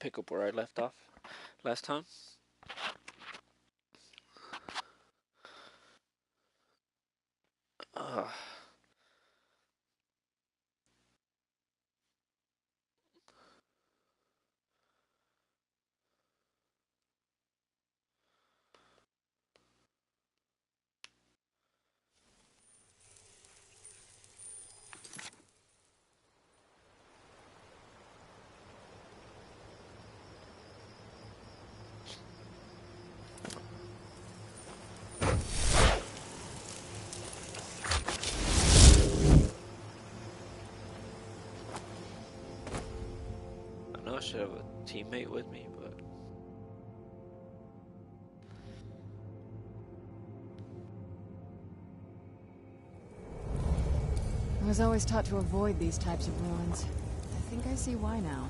pick up where I left off last time. Uh, I know I should have a teammate with me, but I was always taught to avoid these types of ruins. I think I see why now.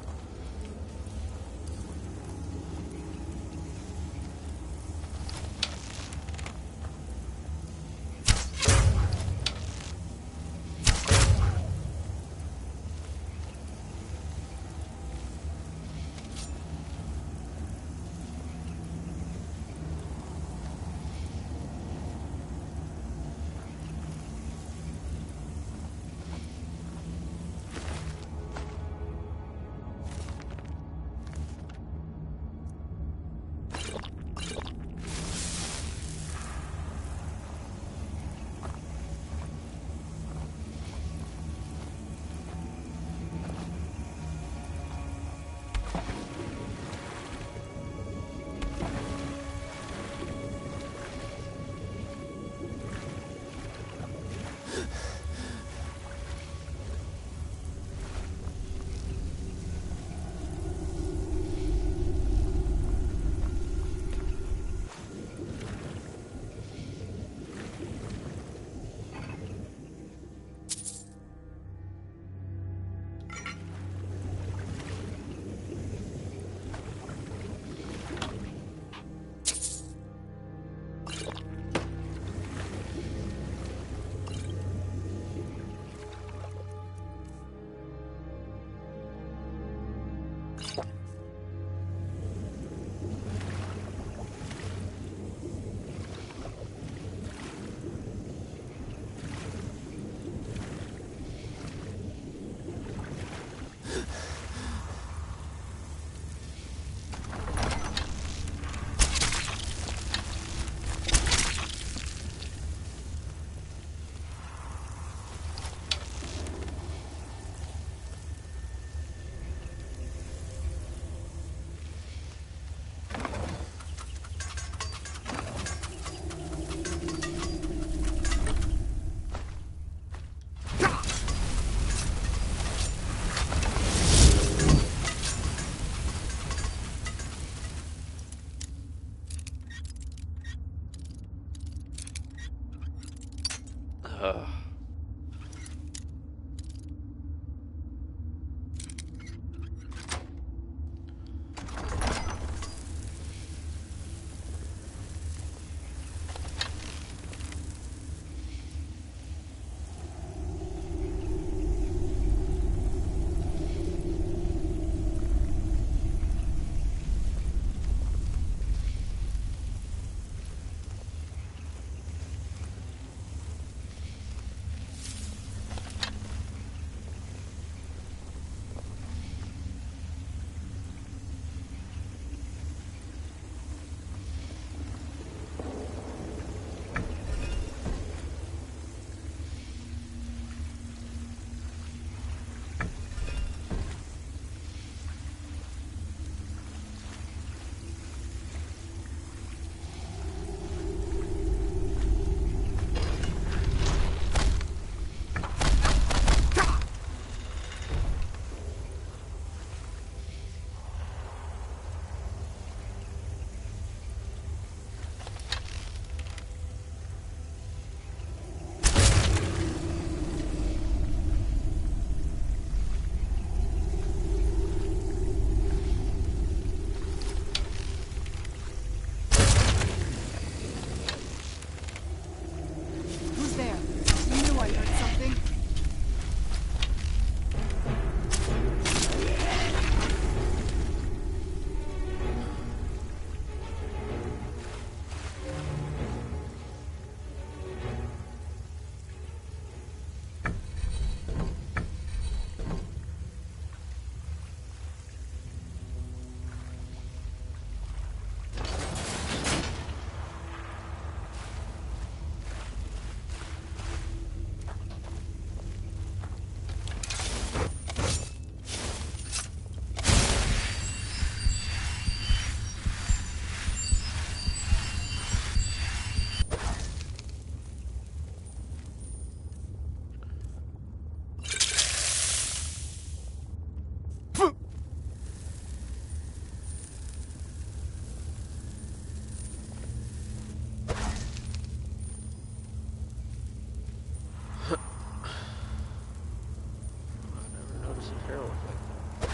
arrow like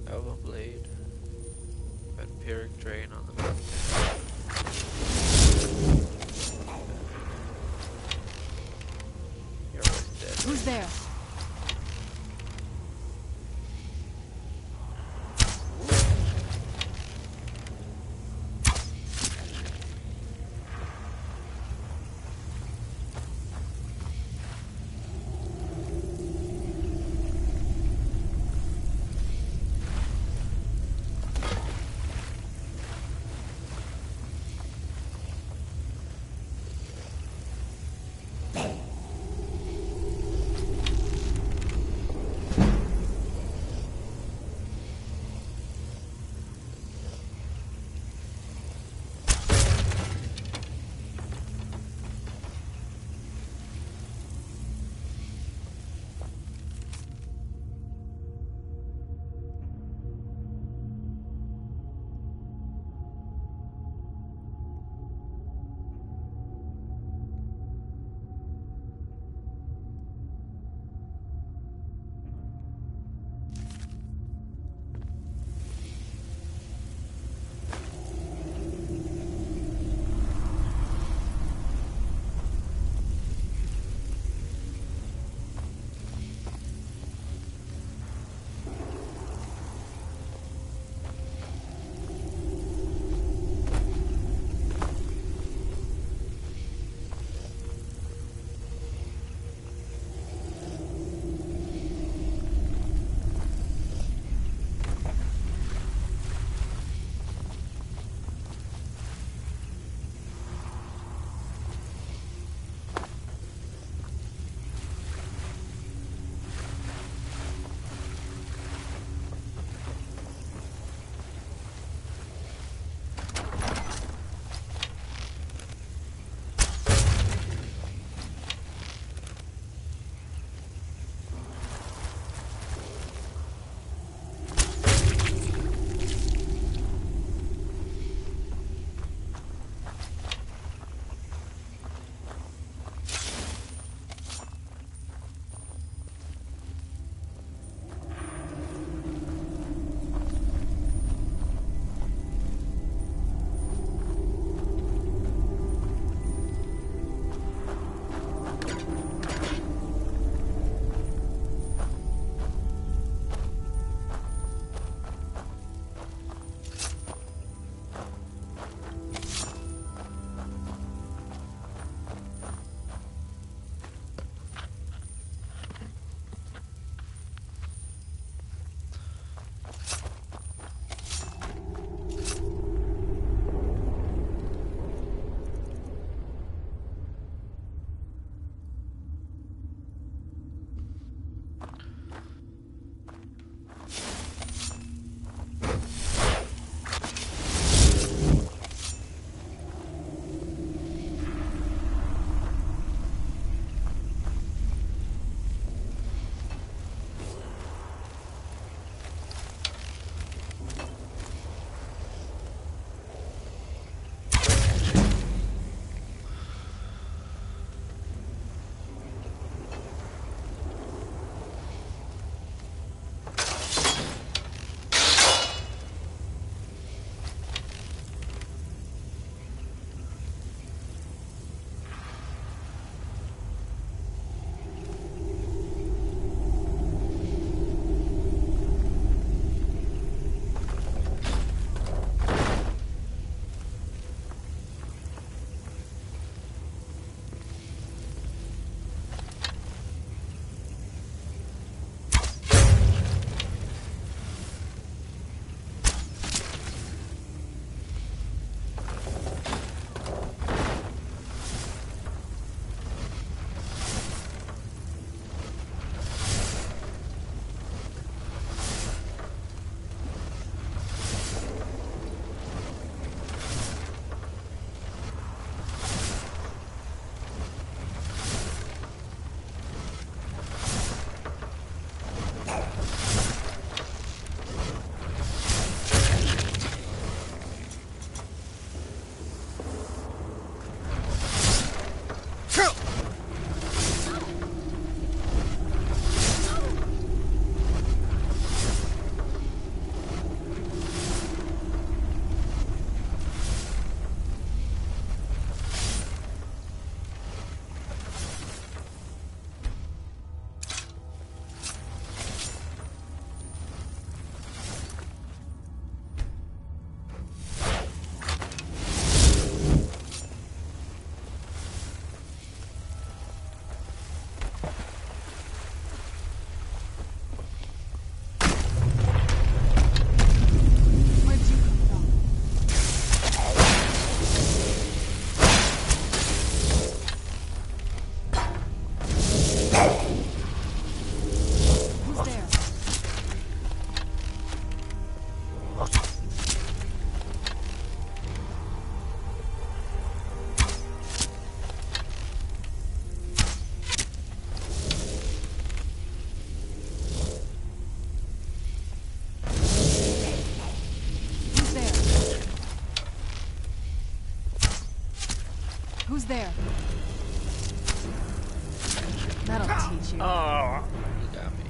that? Elbow blade. Vampiric drain on the left. You're almost dead. Who's there? there. That'll teach you. Oh, you got me.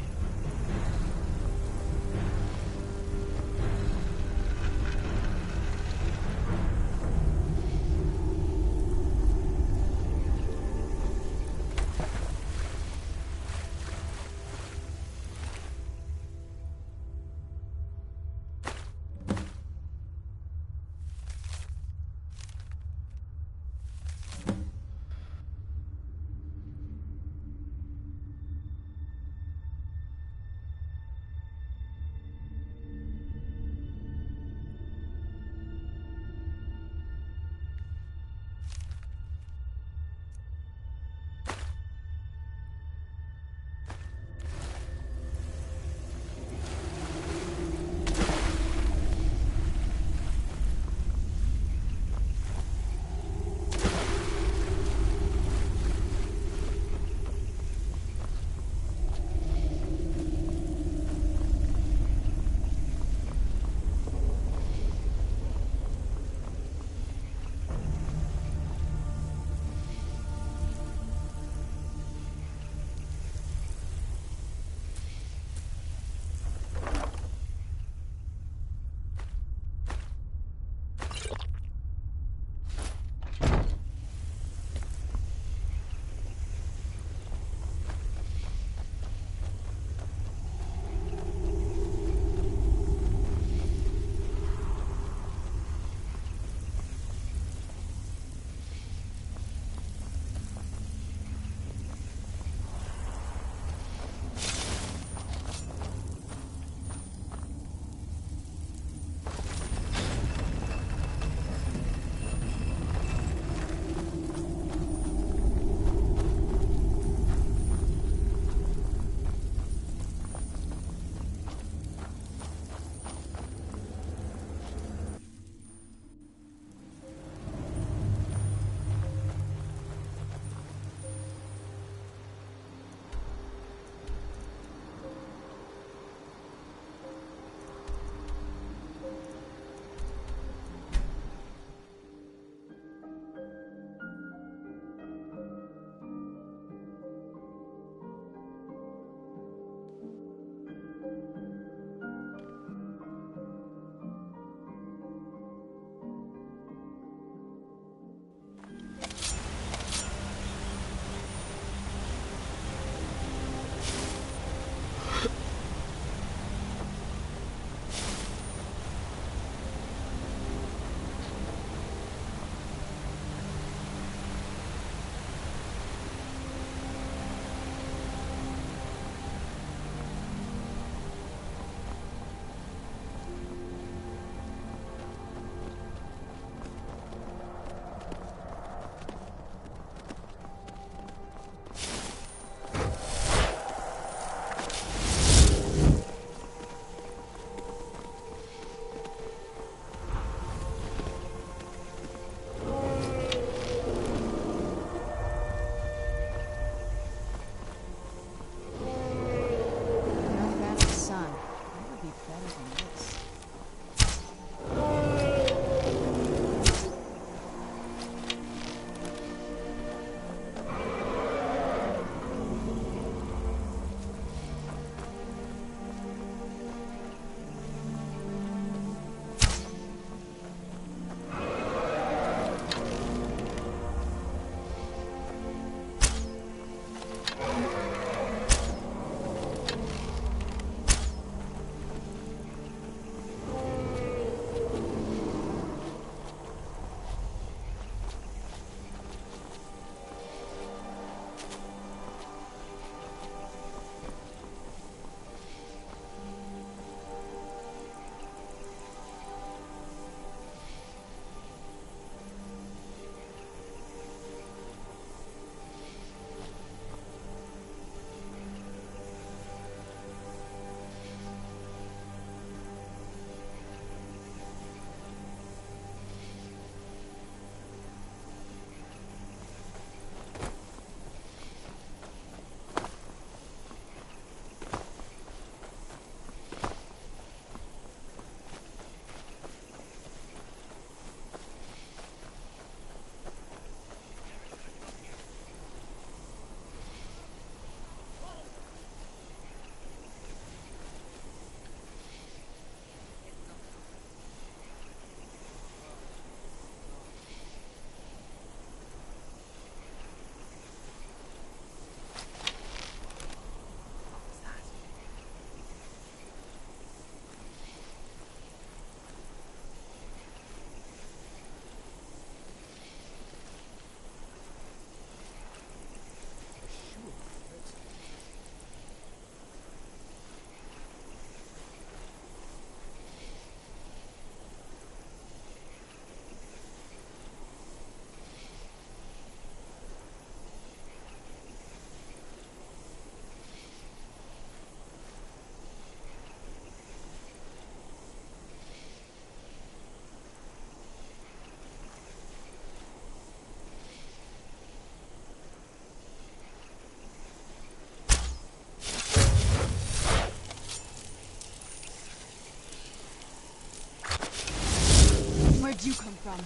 Where'd you come from?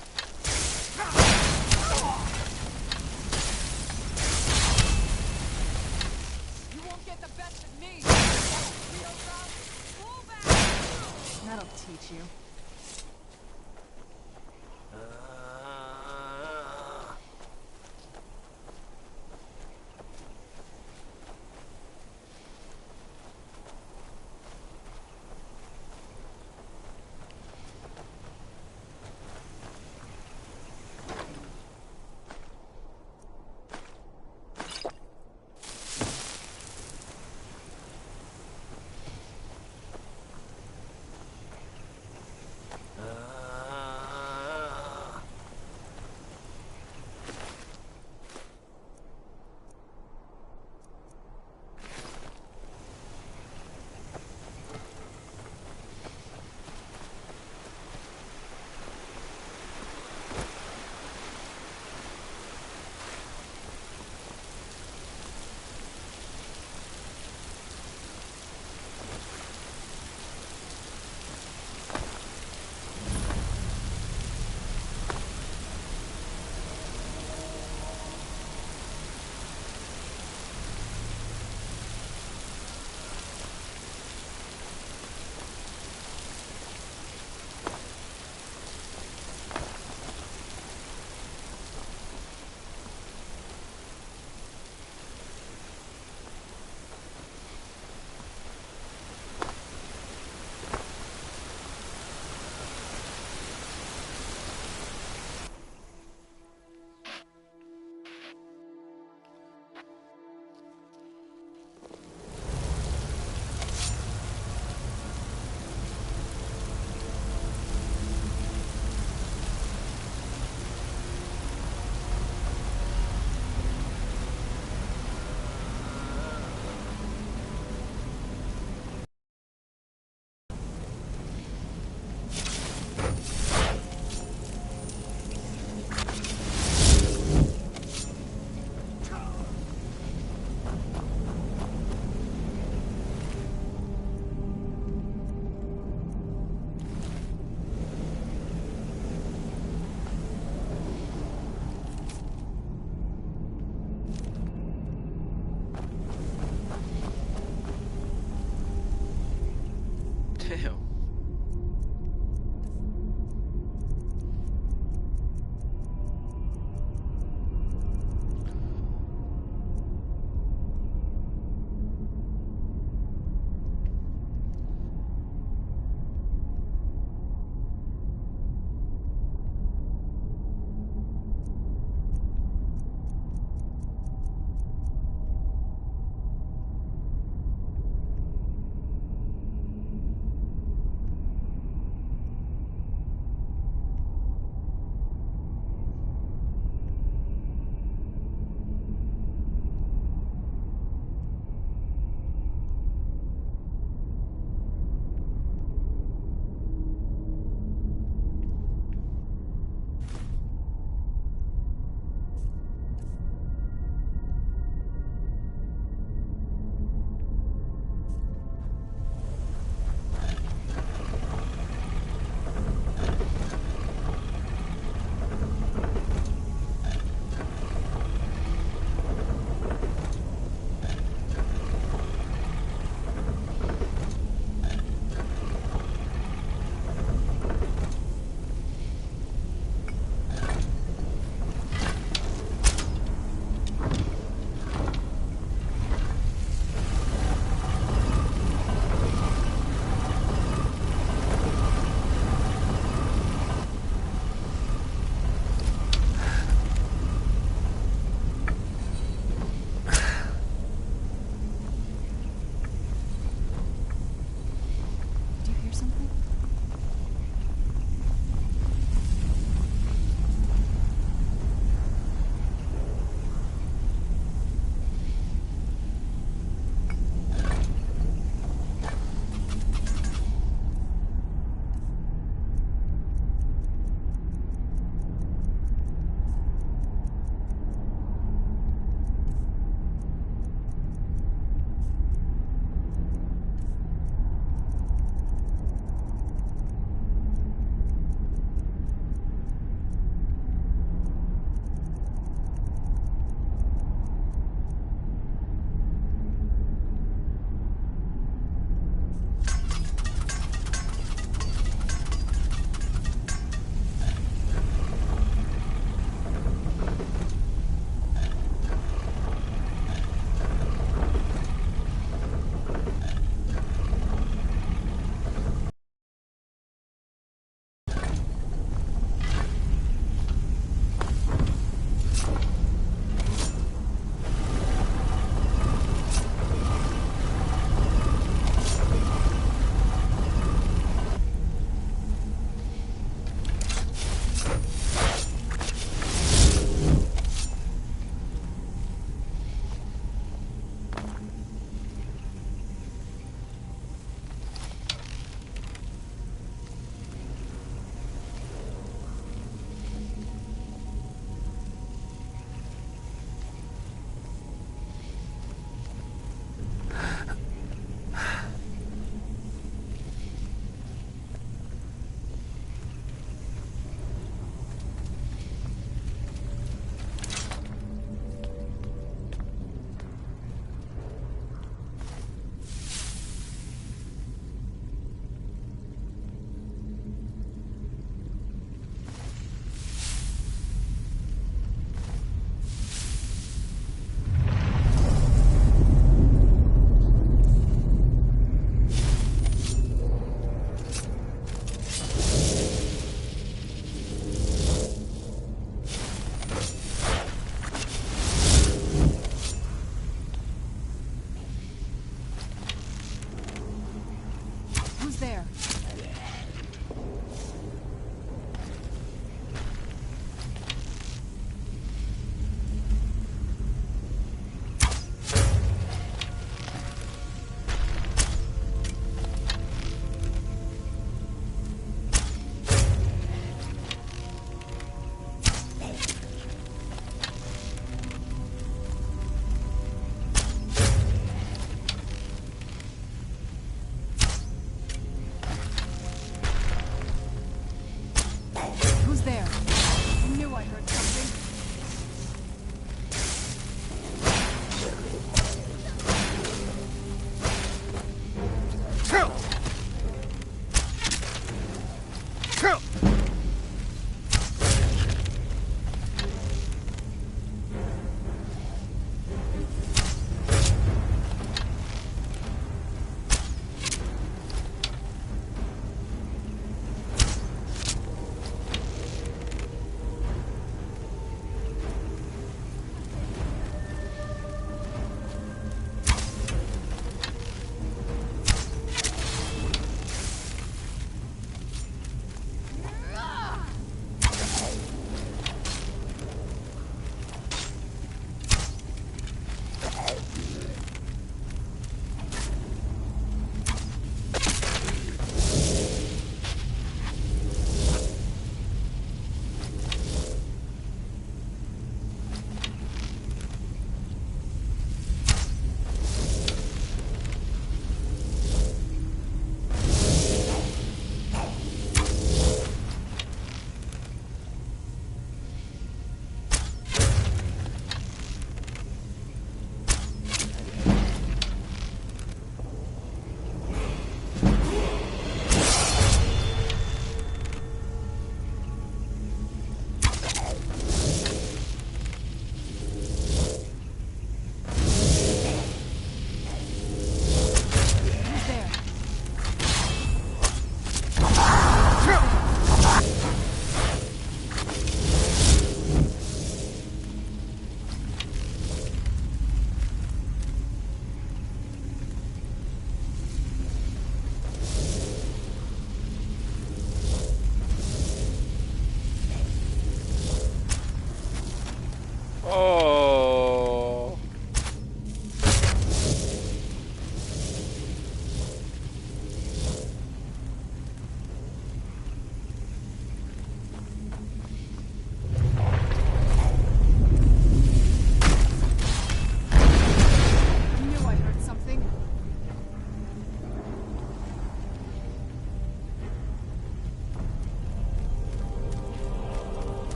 You won't get the best of me! Pull back! That'll teach you.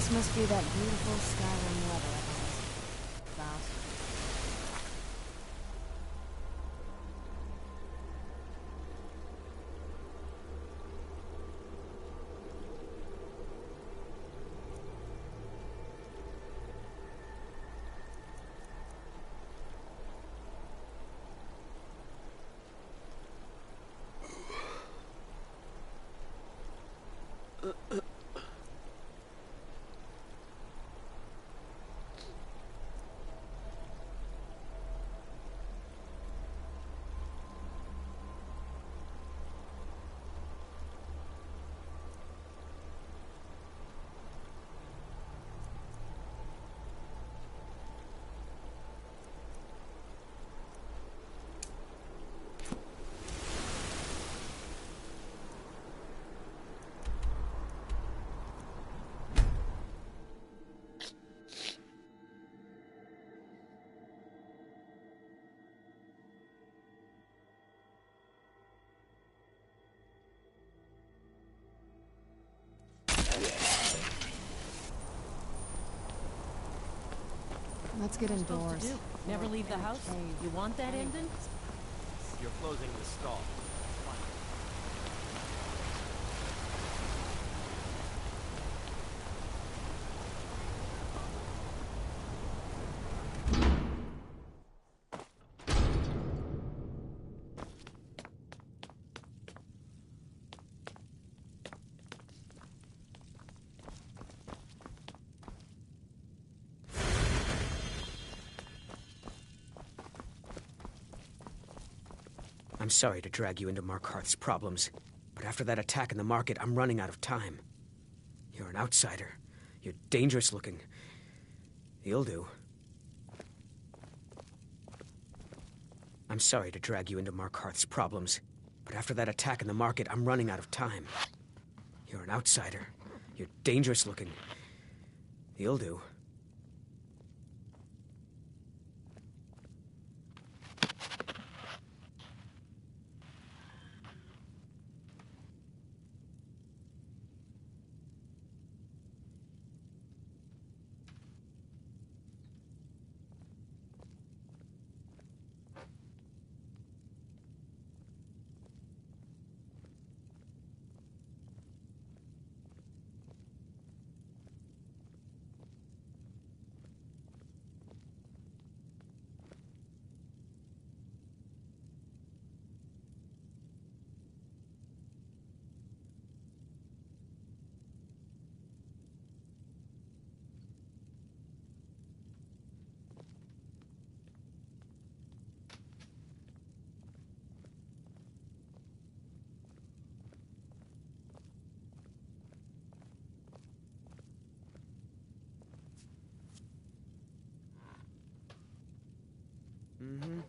This must be that beautiful Skyrim weather of ours. Fast. Let's get indoors. Never leave the house? You want that ending? You're closing the stall. I'm sorry to drag you into Markarth's problems, but after that attack in the market, I'm running out of time. You're an outsider. You're dangerous looking. You'll do. I'm sorry to drag you into Markarth's problems, but after that attack in the market, I'm running out of time. You're an outsider. You're dangerous looking. You'll do. Mm-hmm.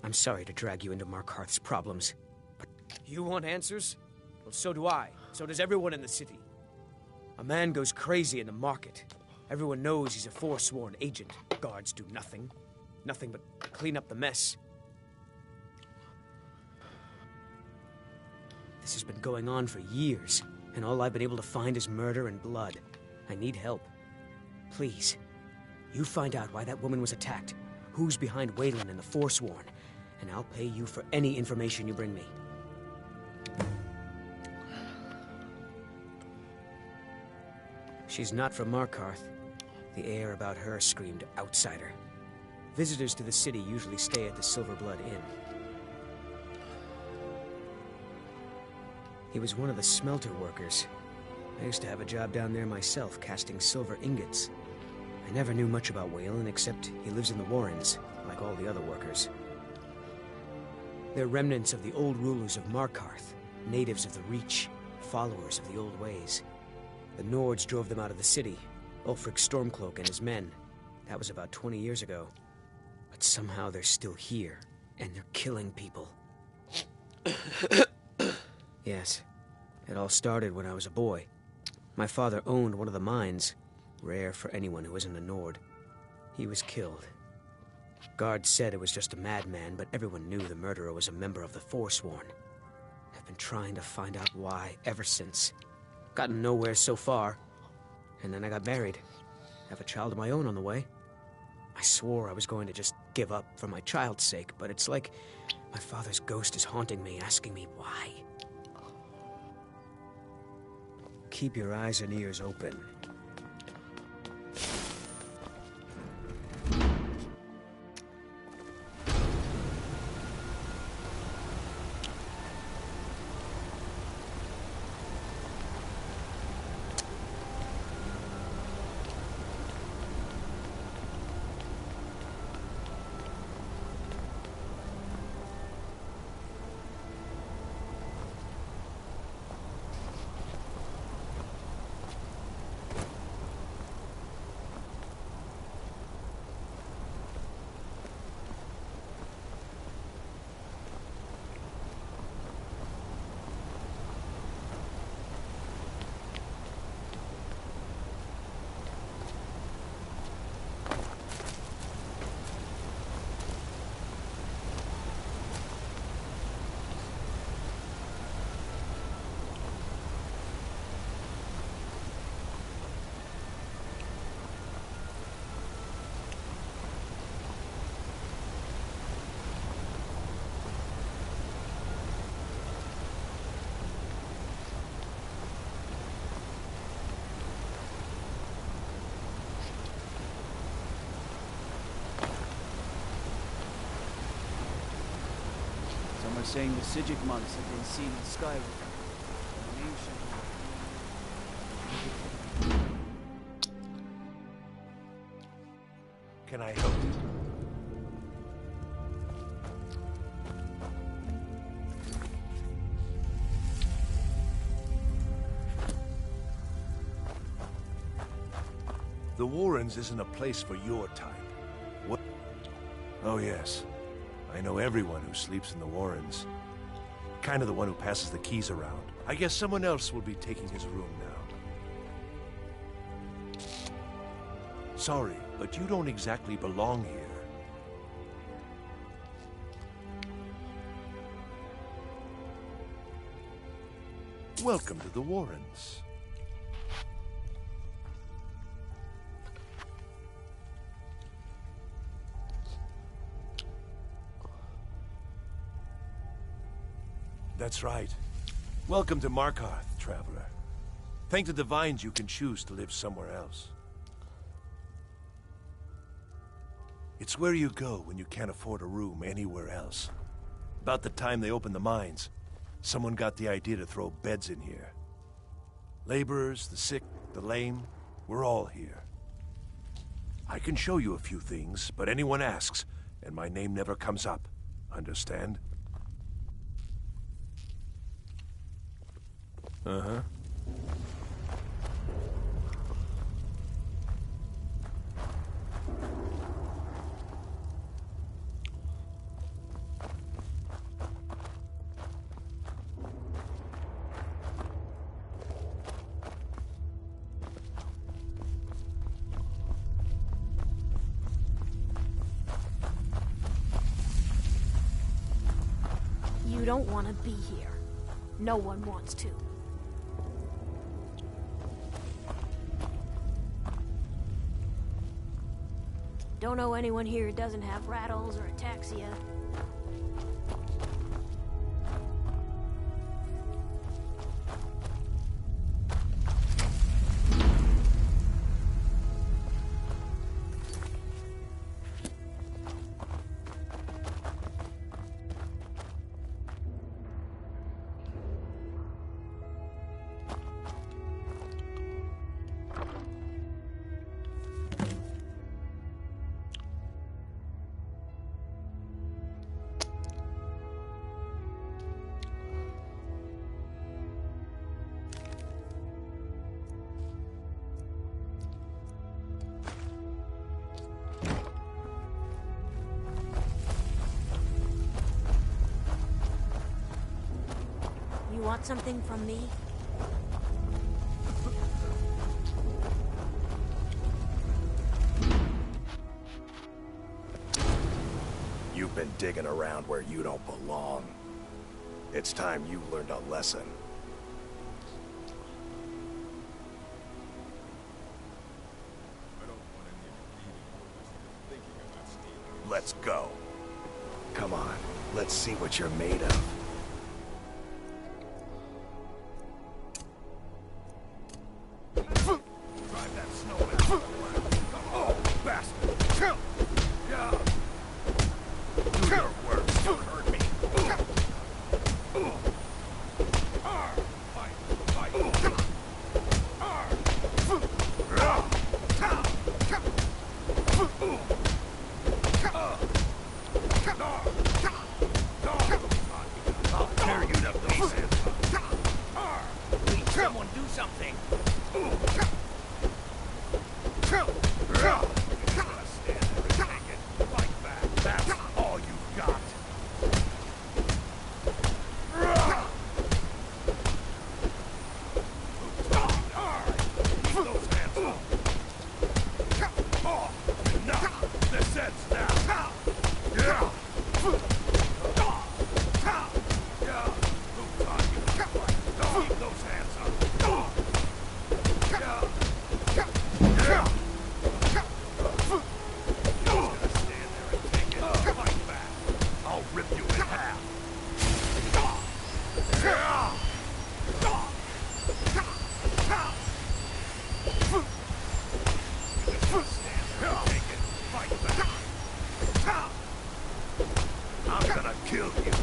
I'm sorry to drag you into Markarth's problems, but you want answers? Well, so do I. So does everyone in the city. A man goes crazy in the market. Everyone knows he's a forsworn agent. Guards do nothing. Nothing but clean up the mess. This has been going on for years, and all I've been able to find is murder and blood. I need help. Please, you find out why that woman was attacked, who's behind Waylon and the Forsworn, and I'll pay you for any information you bring me. She's not from Markarth. The air about her screamed outsider. Visitors to the city usually stay at the Silverblood Inn. He was one of the smelter workers. I used to have a job down there myself, casting silver ingots. I never knew much about Waylon, except he lives in the Warrens, like all the other workers. They're remnants of the old rulers of Markarth, natives of the Reach, followers of the old ways. The Nords drove them out of the city, Ulfric Stormcloak and his men. That was about 20 years ago. But somehow they're still here, and they're killing people. Yes, it all started when I was a boy. My father owned one of the mines, rare for anyone who isn't a Nord. He was killed. Guards said it was just a madman, but everyone knew the murderer was a member of the Forsworn. I've been trying to find out why ever since. Gotten nowhere so far. And then I got married. Have a child of my own on the way. I swore I was going to just give up for my child's sake, but it's like my father's ghost is haunting me, asking me why. Keep your eyes and ears open. Some are saying the Sijic monks have been seen in Skyrim. An ancient... Can I help you? The Warrens isn't a place for your type. What? Oh yes. I know everyone who sleeps in the Warrens. Kind of the one who passes the keys around. I guess someone else will be taking his room now. Sorry, but you don't exactly belong here. Welcome to the Warrens. That's right. Welcome to Markarth, traveler. Thank the Divines you can choose to live somewhere else. It's where you go when you can't afford a room anywhere else. About the time they opened the mines, someone got the idea to throw beds in here. Laborers, the sick, the lame, we're all here. I can show you a few things, but anyone asks, and my name never comes up. Understand? Uh-huh. You don't want to be here. No one wants to. Don't know anyone here who doesn't have rattles or ataxia. You want something from me? You've been digging around where you don't belong. It's time you learned a lesson. Let's go. Come on, let's see what you're made of. Drive that snowman. Oh, bastard! Yeah. Do your worst. You heard me. I'll tear you to pieces. Please, someone do something. Fight back. That's all you've got. Keep those hands up. Oh, enough. This ends now. Yeah. Who taught you to fight? Keep those hands up. Yeah. Just gonna stand there and take it. Fight back. I'll rip you in half. Yeah. Just gonna stand there and take it. Fight back. I'm gonna kill you. You're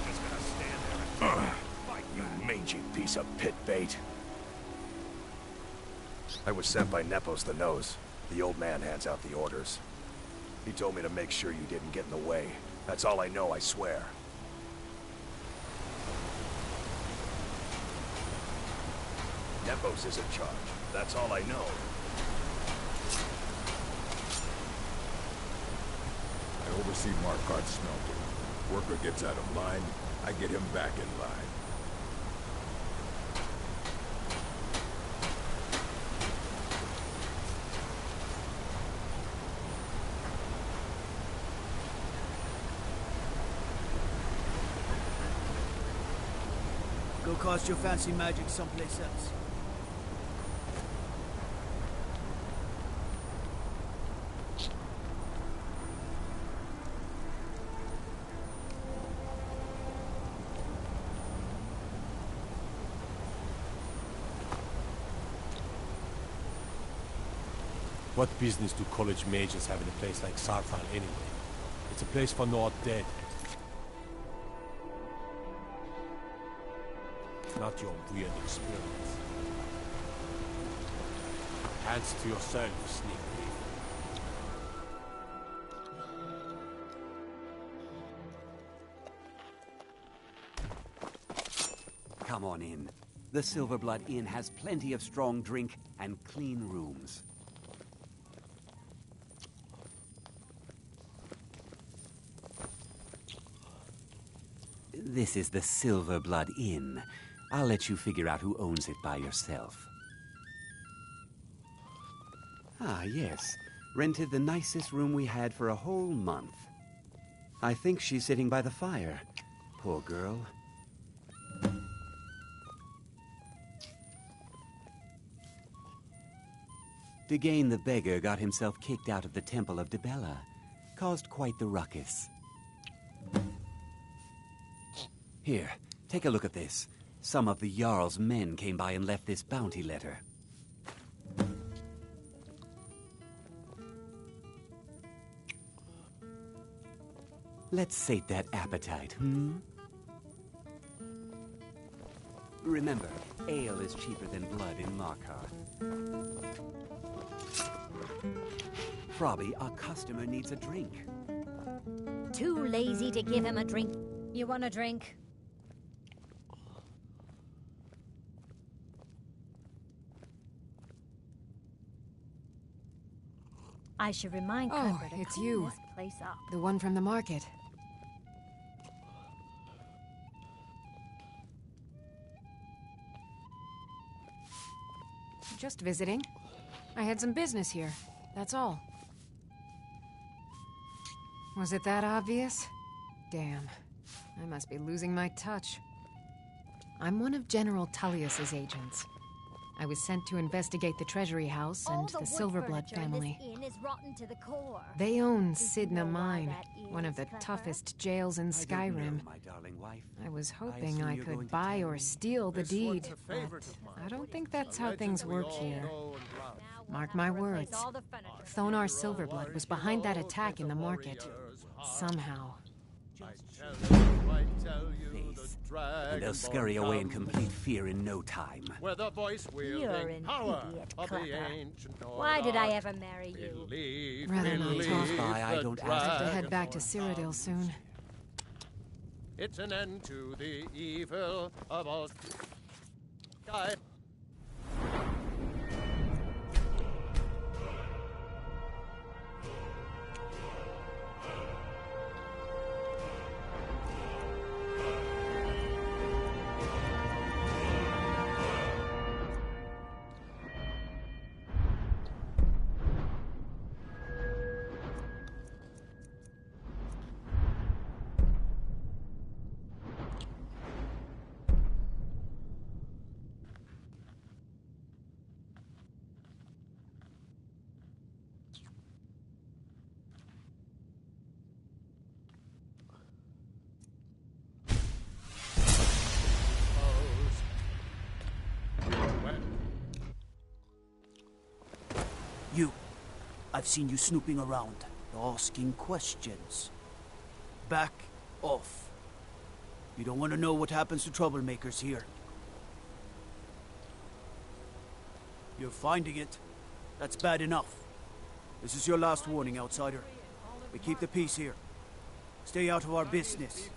just gonna stand there and take it. Fight back. You mangy piece of pit bait. I was sent by Nepos the Nose. The old man hands out the orders. He told me to make sure you didn't get in the way. That's all I know, I swear. Nepos is in charge. That's all I know. I oversee Markart's smelter. Worker gets out of line, I get him back in line. Go cast your fancy magic someplace else. What business do college majors have in a place like Sarfan anyway? It's a place for not dead. Not your weird experience. Hands to yourself, sneak thief. Come on in. The Silverblood Inn has plenty of strong drink and clean rooms. This is the Silverblood Inn. I'll let you figure out who owns it by yourself. Ah, yes. Rented the nicest room we had for a whole month. I think she's sitting by the fire. Poor girl. Degane the beggar got himself kicked out of the Temple of Dibella. Caused quite the ruckus. Here, take a look at this. Some of the Jarl's men came by and left this bounty letter. Let's sate that appetite, hmm? Remember, ale is cheaper than blood in Markarth. Frobby, our customer needs a drink. Too lazy to give him a drink. You want a drink? I should remind Cooper to it's clean you. this place up. The one from the market. Just visiting. I had some business here. That's all. Was it that obvious? Damn. I must be losing my touch. I'm one of General Tullius's agents. I was sent to investigate the Treasury House and the Silverblood family. Is rotten to the core. They own Did you Sidna know why Mine, that one of is, the Clever? toughest jails in Skyrim. My darling wife. I was I hoping assume I you're going could to buy tell or me. steal the deed, but I don't think that's how things work here. Mark my words. Thonar Silverblood was behind that attack in the market. Somehow. Please. And they'll scurry away in complete fear in no time. Where the voice You're an idiot, Clever. Why did I ever marry you? Rather not talk. Why I don't I have ask. to head back to Cyrodiil soon. It's an end to the evil of all. Die. You. I've seen you snooping around, asking questions. Back off. You don't want to know what happens to troublemakers here. You're finding it. That's bad enough. This is your last warning, outsider. We keep the peace here. Stay out of our business.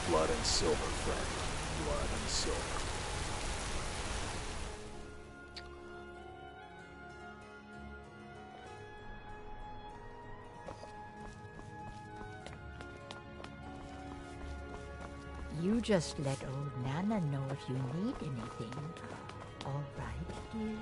Blood and silver, friend. Blood and silver. You just let old Nana know if you need anything. All right, dear?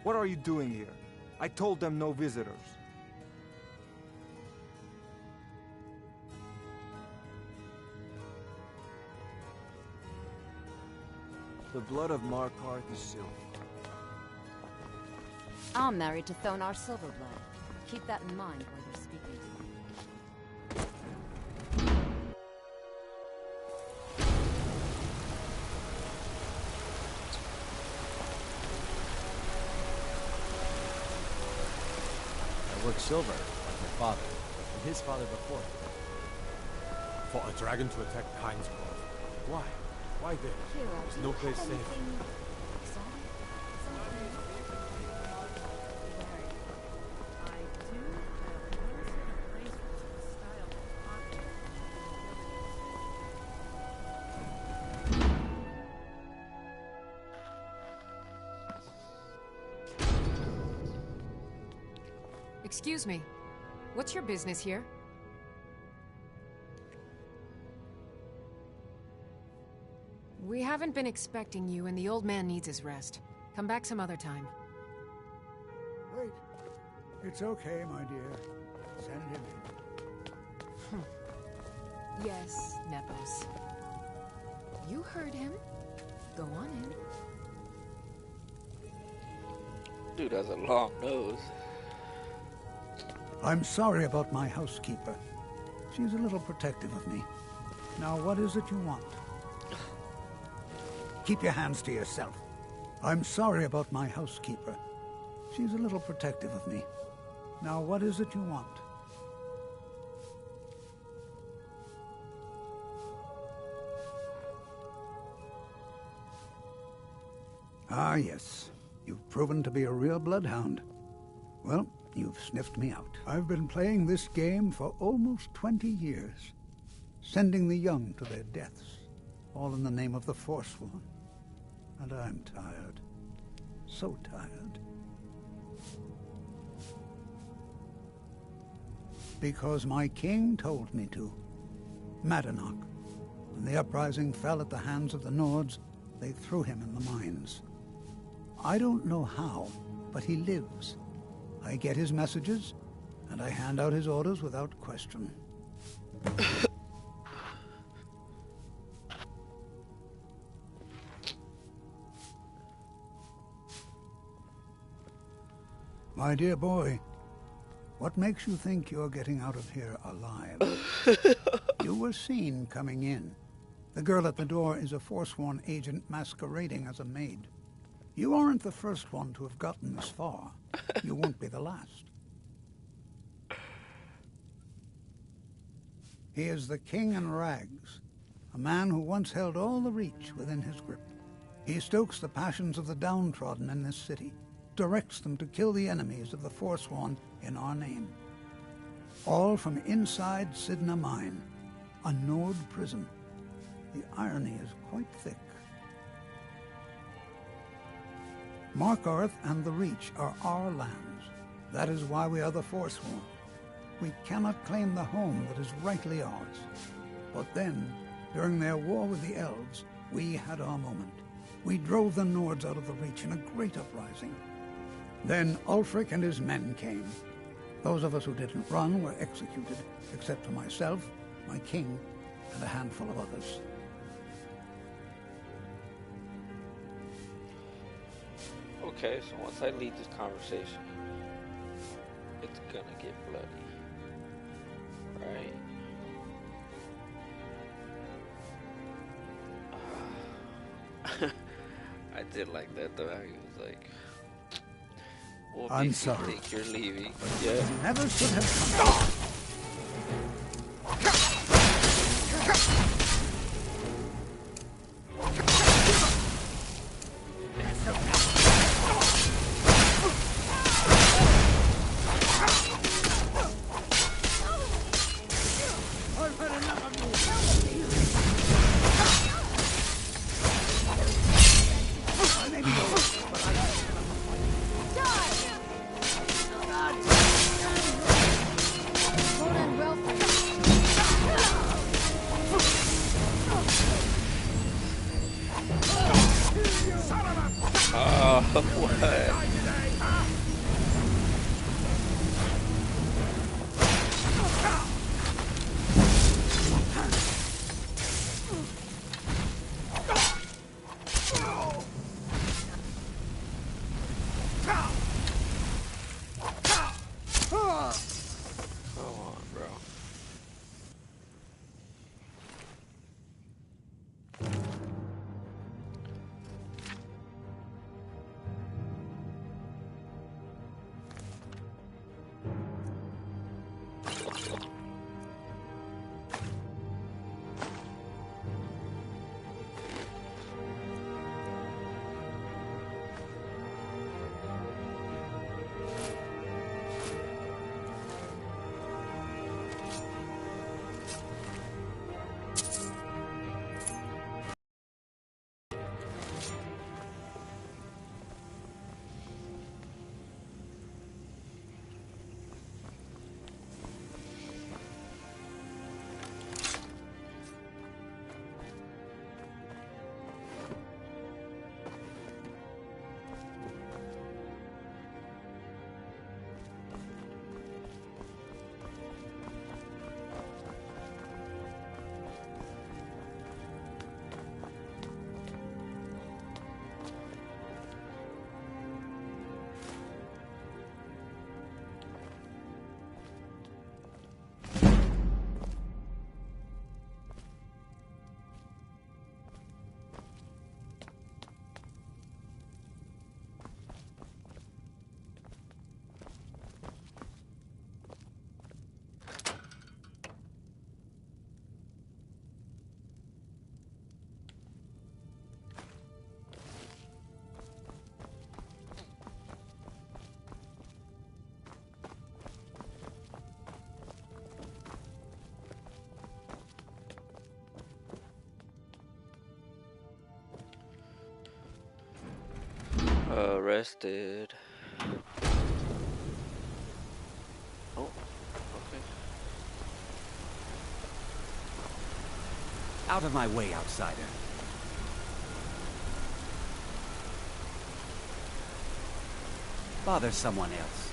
What are you doing here? I told them no visitors. The blood of Markarth is silver. I'm married to Thonar Silverblood. Keep that in mind while you're speaking to me. I work silver, like my father, and his father before him. For a dragon to attack Pines Grove. Why? Why there? There's no place safe. Excuse me. What's your business here? We haven't been expecting you, and the old man needs his rest. Come back some other time. Wait. It's okay, my dear. Send him in. Yes, Nepos. You heard him. Go on in. Dude has a long nose. I'm sorry about my housekeeper. She's a little protective of me. Now, what is it you want? Keep your hands to yourself. I'm sorry about my housekeeper. She's a little protective of me. Now, what is it you want? Ah, yes. You've proven to be a real bloodhound. Well, you've sniffed me out. I've been playing this game for almost 20 years, sending the young to their deaths, all in the name of the Forsworn. And I'm tired. So tired. Because my king told me to. Madanach. When the uprising fell at the hands of the Nords, they threw him in the mines. I don't know how, but he lives. I get his messages, and I hand out his orders without question. My dear boy, what makes you think you're getting out of here alive? You were seen coming in. The girl at the door is a Forsworn agent masquerading as a maid. You aren't the first one to have gotten this far. You won't be the last. He is the King in Rags, a man who once held all the Reach within his grip. He stokes the passions of the downtrodden in this city, directs them to kill the enemies of the Forsworn in our name. All from inside Sidna Mine, a Nord prison. The irony is quite thick. Markarth and the Reach are our lands. That is why we are the Forsworn. We cannot claim the home that is rightly ours. But then, during their war with the Elves, we had our moment. We drove the Nords out of the Reach in a great uprising. Then Ulfric and his men came. Those of us who didn't run were executed, except for myself, my king, and a handful of others. Okay, so once I leave this conversation, it's gonna get bloody. Right? I did like that though. He was like, "What I'm makes you sorry. think you're leaving?" You Yeah. never should have come. Oh, what? arrested. Oh, okay. Out of my way, outsider. Bother someone else.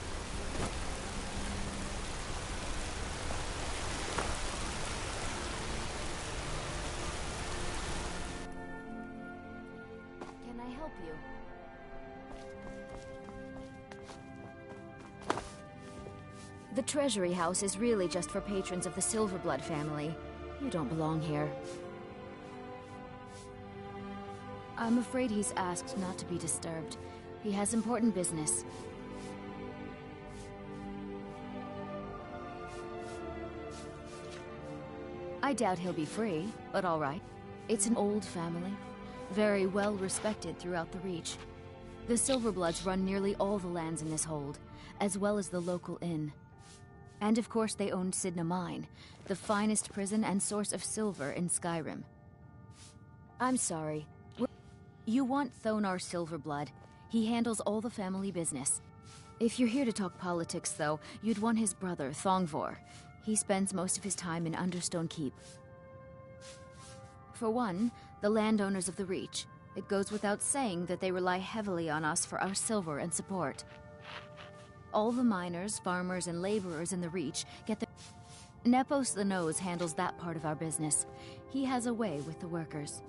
Can I help you? The Treasury House is really just for patrons of the Silverblood family. You don't belong here. I'm afraid he's asked not to be disturbed. He has important business. I doubt he'll be free, but all right. It's an old family, very well respected throughout the Reach. The Silverbloods run nearly all the lands in this hold, as well as the local inn. And of course they owned Sidna Mine, the finest prison and source of silver in Skyrim. I'm sorry. You want Thonar Silverblood. He handles all the family business. If you're here to talk politics, though, you'd want his brother, Thongvor. He spends most of his time in Understone Keep. For one, the landowners of the Reach. It goes without saying that they rely heavily on us for our silver and support. All the miners, farmers, and laborers in the Reach get their... Nepos the Nose handles that part of our business. He has a way with the workers.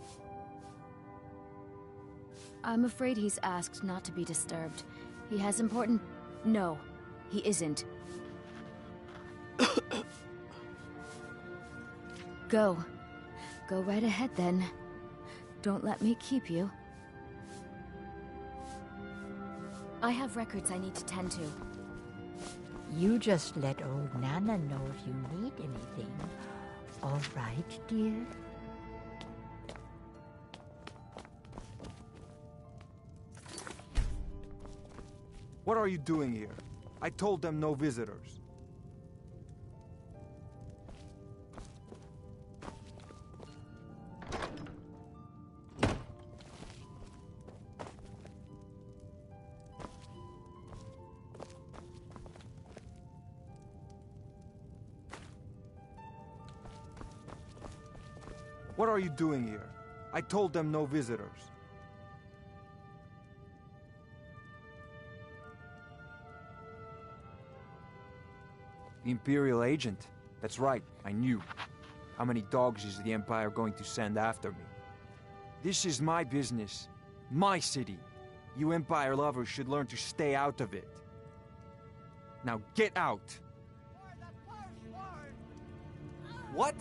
I'm afraid he's asked not to be disturbed. He has important... No, he isn't. Go. Go right ahead, then. Don't let me keep you. I have records I need to tend to. You just let old Nana know if you need anything. All right, dear? What are you doing here? I told them no visitors. What are you doing here? I told them no visitors. The Imperial agent? That's right, I knew. How many dogs is the Empire going to send after me? This is my business. My city. You Empire lovers should learn to stay out of it. Now get out! What?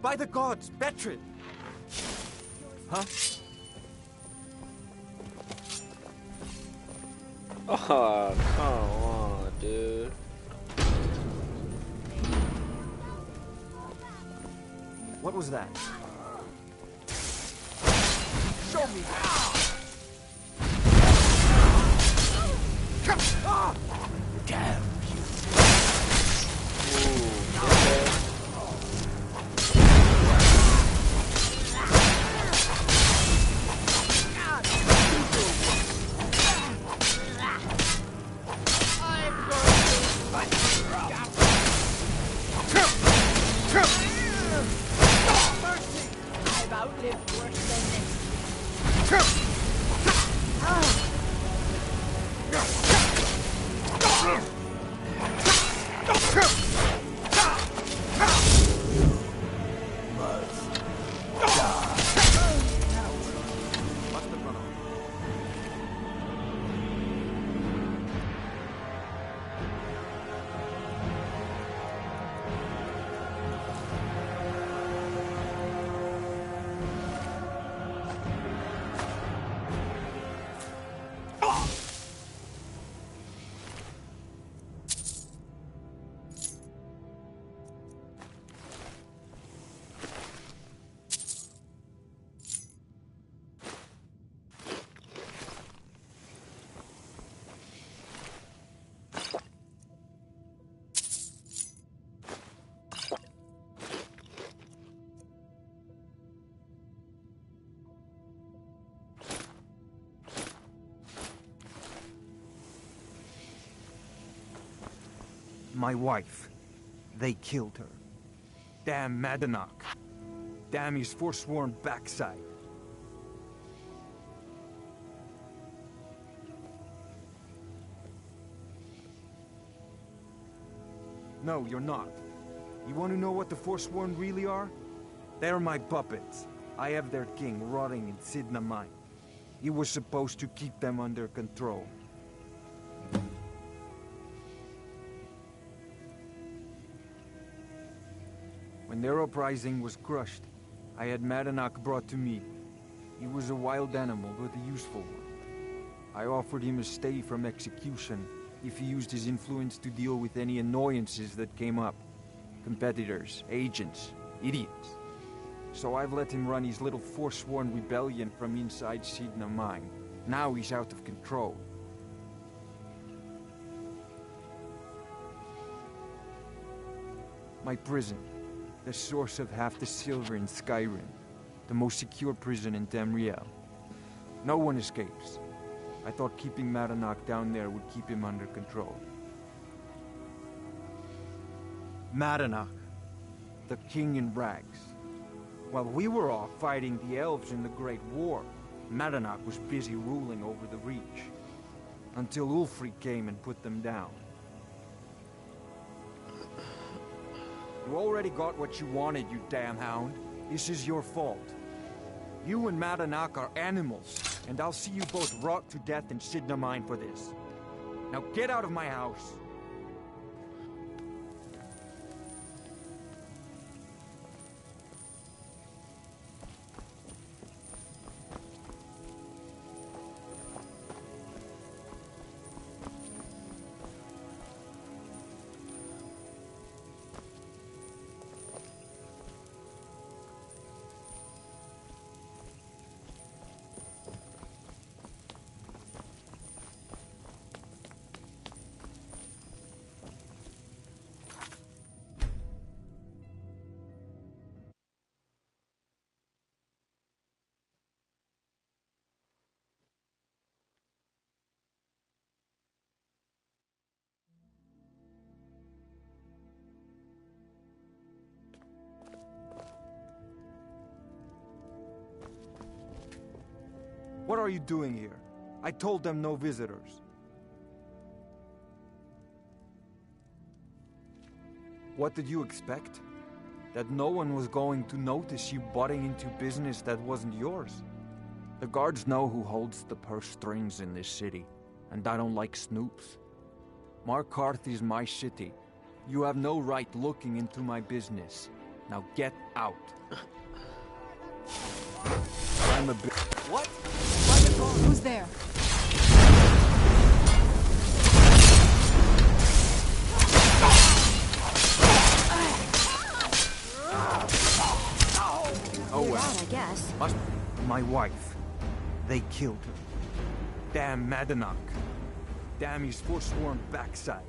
By the gods, Betrid! Huh? Oh, come on, dude. What was that? Show me! Damn you! Ooh, okay. I've outlived worse than this. My wife. They killed her. Damn Madanach. Damn his forsworn backside. No, you're not. You want to know what the Forsworn really are? They're my puppets. I have their king rotting in Sidna Mine. He was supposed to keep them under control. When their uprising was crushed, I had Madanach brought to me. He was a wild animal, but a useful one. I offered him a stay from execution if he used his influence to deal with any annoyances that came up. Competitors, agents, idiots. So I've let him run his little forsworn rebellion from inside Sidna Mine. Now he's out of control. My prison. The source of half the silver in Skyrim. The most secure prison in Tamriel. No one escapes. I thought keeping Madanach down there would keep him under control. Madanach, the king in rags. While we were off fighting the elves in the Great War, Madanach was busy ruling over the Reach. Until Ulfric came and put them down. You already got what you wanted, you damn hound. This is your fault. You and Madanach are animals, and I'll see you both rot to death in Sidna Mine for this. Now get out of my house! What are you doing here? I told them no visitors. What did you expect? That no one was going to notice you butting into business that wasn't yours? The guards know who holds the purse strings in this city, and I don't like snoops. Markarth is my city. You have no right looking into my business. Now get out. I'm a bit... What? Who's there? Oh well. I guess. My wife. They killed her. Damn Madanach. Damn his forsworn backside.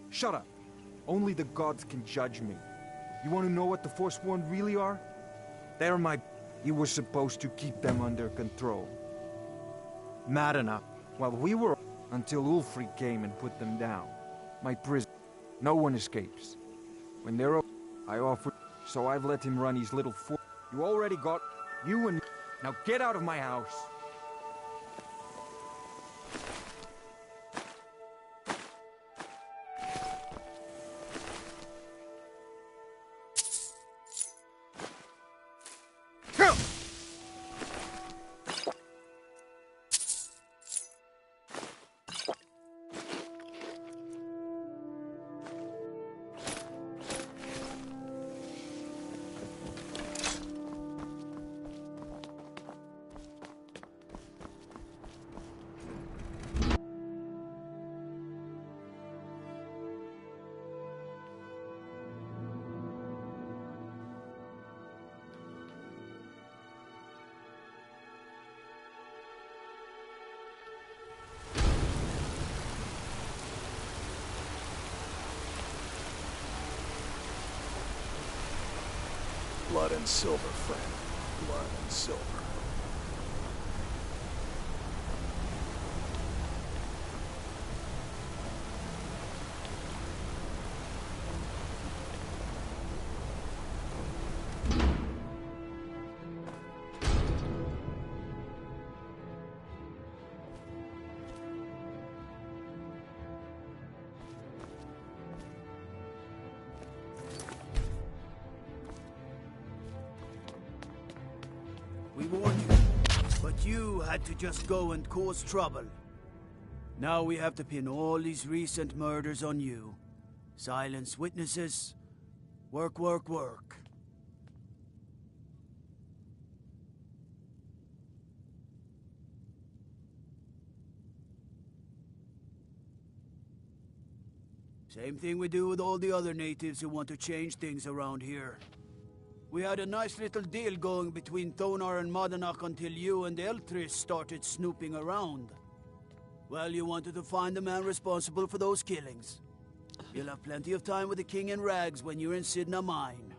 Shut up. Only the gods can judge me. You want to know what the Forsworn really are? They're my... He was supposed to keep them under control. Madanach, while we were... Until Ulfric came and put them down. My prison. No one escapes. When they're... I offered... So I've let him run his little You already got... You and... Now get out of my house! Blood and silver, friend. Blood and silver. We warned you, but you had to just go and cause trouble. Now we have to pin all these recent murders on you. Silence witnesses. Work, work, work. Same thing we do with all the other natives who want to change things around here. We had a nice little deal going between Thonar and Madanach until you and Eltris started snooping around. Well, you wanted to find the man responsible for those killings. You'll have plenty of time with the King in Rags when you're in Sidna Mine.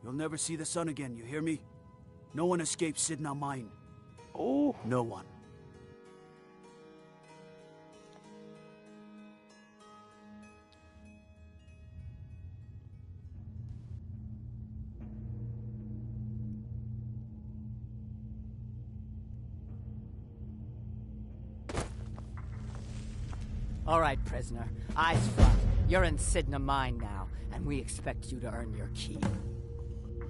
You'll never see the sun again, you hear me? No one escapes Sidna Mine. Oh. No one. All right, prisoner. Eyes front. You're in Sidna Mine now, and we expect you to earn your keep.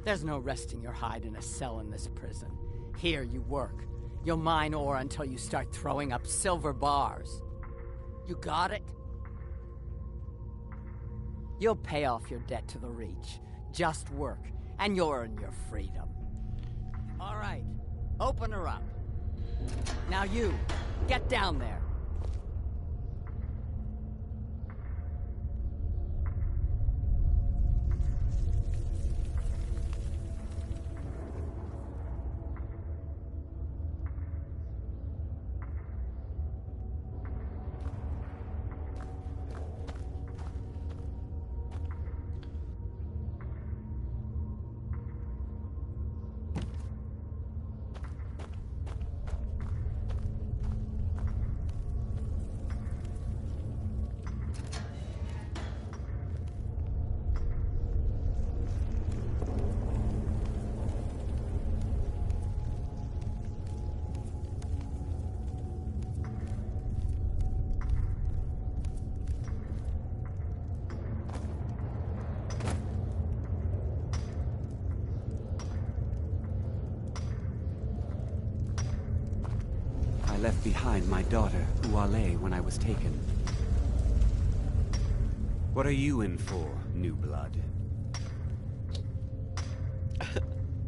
There's no resting your hide in a cell in this prison. Here you work. You'll mine ore until you start throwing up silver bars. You got it? You'll pay off your debt to the Reach. Just work, and you'll earn your freedom. All right. Open her up. Now you, get down there. I left behind my daughter, Uale, when I was taken. What are you in for, new blood?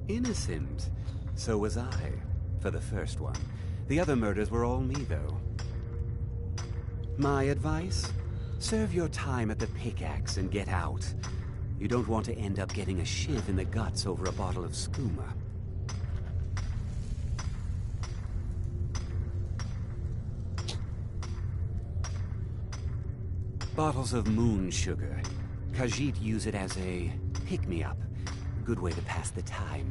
Innocent. So was I, for the first one. The other murders were all me, though. My advice? Serve your time at the pickaxe and get out. You don't want to end up getting a shiv in the guts over a bottle of skooma. Bottles of moon sugar. Khajiit use it as a pick-me-up. Good way to pass the time.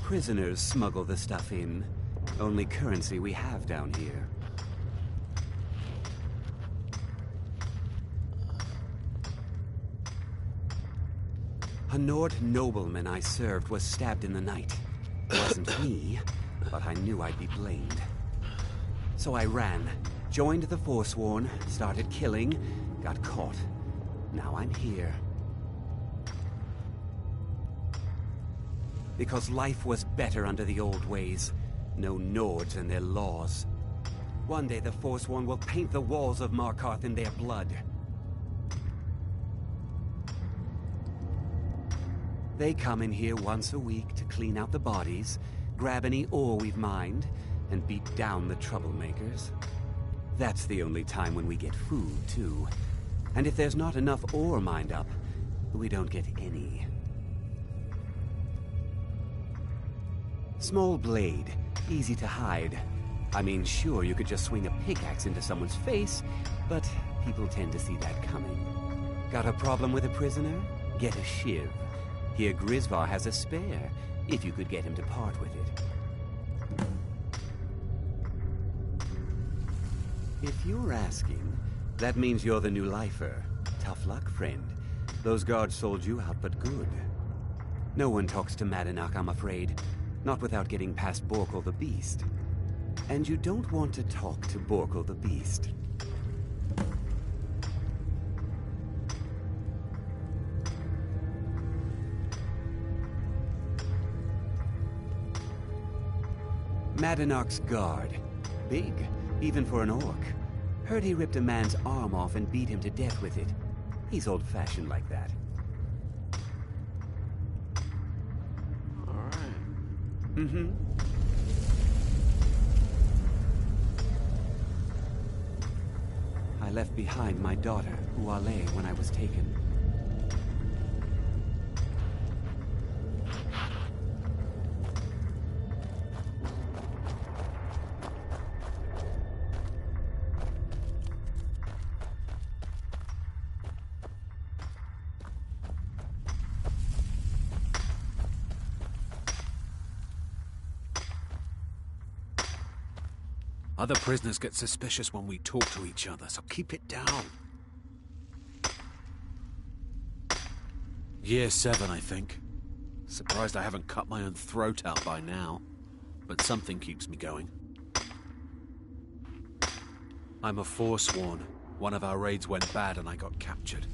Prisoners smuggle the stuff in. Only currency we have down here. A Nord nobleman I served was stabbed in the night. It wasn't me, but I knew I'd be blamed. So I ran, joined the Forsworn, started killing, got caught. Now I'm here. Because life was better under the old ways. No Nords and their laws. One day the Forsworn will paint the walls of Markarth in their blood. They come in here once a week to clean out the bodies, grab any ore we've mined, and beat down the troublemakers. That's the only time when we get food, too. And if there's not enough ore mined up, we don't get any. Small blade, easy to hide. I mean, sure, you could just swing a pickaxe into someone's face, but people tend to see that coming. Got a problem with a prisoner? Get a shiv. Here Grisvar has a spare, if you could get him to part with it. If you're asking, that means you're the new lifer. Tough luck, friend. Those guards sold you out, but good. No one talks to Madanach, I'm afraid. Not without getting past Borkul the Beast. And you don't want to talk to Borkul the Beast. Madanach's guard. Big, even for an orc. Heard he ripped a man's arm off and beat him to death with it. He's old-fashioned like that. Alright. Mm-hmm. I left behind my daughter, Uale, when I was taken. Other prisoners get suspicious when we talk to each other, so keep it down. Year 7, I think. Surprised I haven't cut my own throat out by now. But something keeps me going. I'm a Forsworn. One of our raids went bad and I got captured.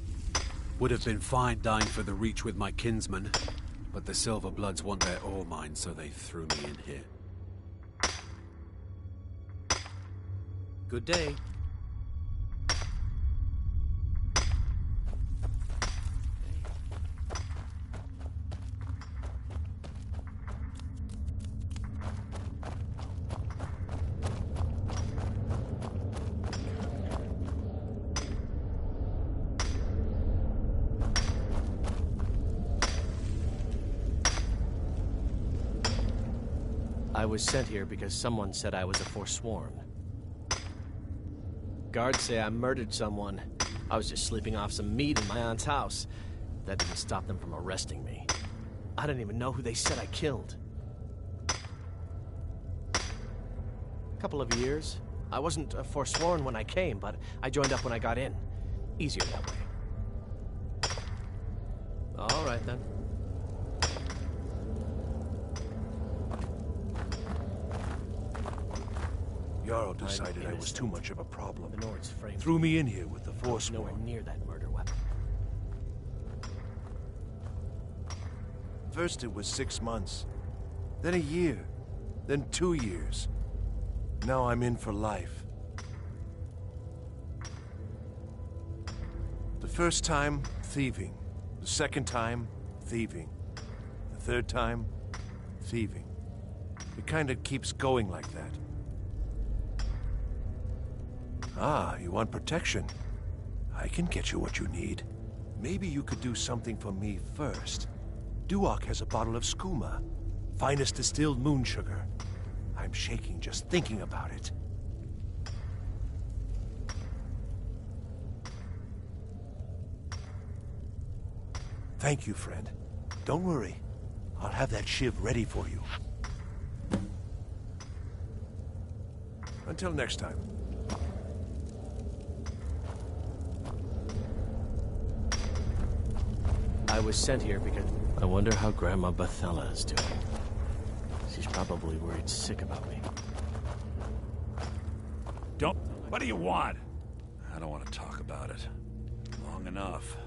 Would have been fine dying for the Reach with my kinsmen, but the Silver Bloods want their ore mine, so they threw me in here. Good day. I was sent here because someone said I was a Forsworn. Guards say I murdered someone. I was just sleeping off some meat in my aunt's house. That didn't stop them from arresting me. I didn't even know who they said I killed. A couple of years. I wasn't a Forsworn when I came, but I joined up when I got in. Easier that way. All right, then. Jarl decided I was too much of a problem. The Nords framed Threw me in here with the Force. Nowhere near that murder weapon. First it was 6 months, then a year, then 2 years. Now I'm in for life. The first time, thieving. The second time, thieving. The third time, thieving. It kind of keeps going like that. Ah, you want protection? I can get you what you need. Maybe you could do something for me first. Duak has a bottle of skooma, finest distilled moon sugar. I'm shaking just thinking about it. Thank you, friend. Don't worry. I'll have that shiv ready for you. Until next time. I was sent here because... I wonder how Grandma Bethella is doing. She's probably worried sick about me. Don't... What do you want? I don't want to talk about it. Long enough.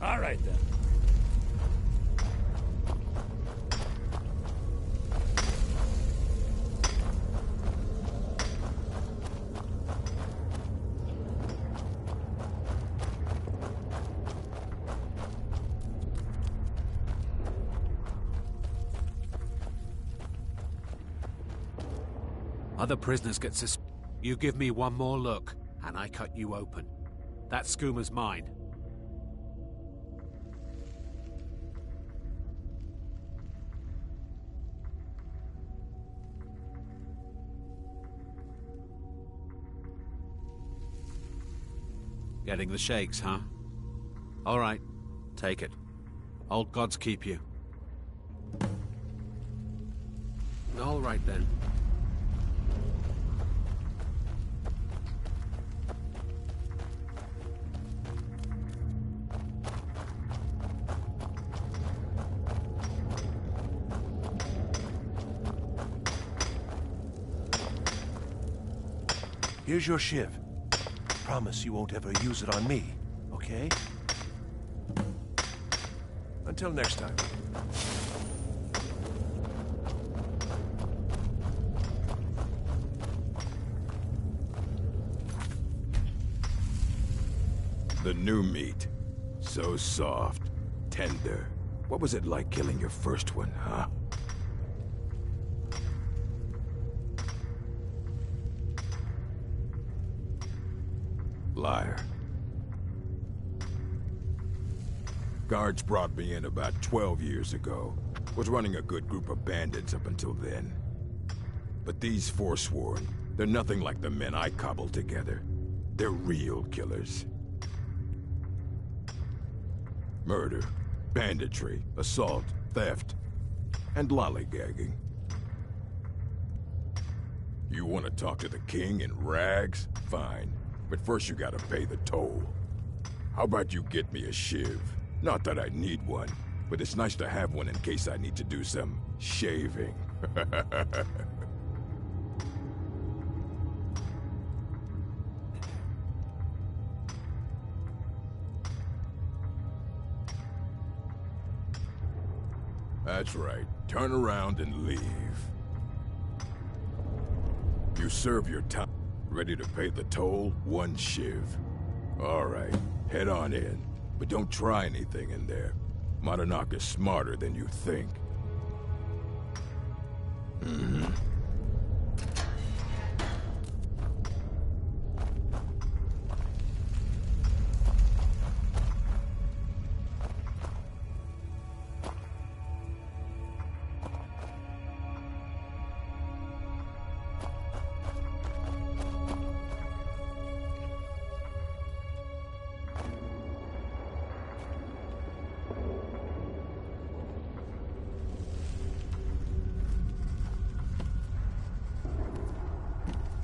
All right, then. Other prisoners get You give me one more look, and I cut you open. That skooma's mine. Getting the shakes, huh? All right, take it. Old gods keep you. All right, then. Here's your shiv. Promise you won't ever use it on me, okay? Until next time. The new meat. So soft, tender. What was it like killing your first one, huh? Liar. Guards brought me in about 12 years ago. Was running a good group of bandits up until then. But these Forsworn, they're nothing like the men I cobbled together. They're real killers. Murder, banditry, assault, theft, and lollygagging. You want to talk to the king in rags? Fine. But first you gotta pay the toll. How about you get me a shiv? Not that I need one, but it's nice to have one in case I need to do some shaving. That's right. Turn around and leave. You serve your time. Ready to pay the toll? 1 shiv. All right, head on in. But don't try anything in there. Madanach is smarter than you think.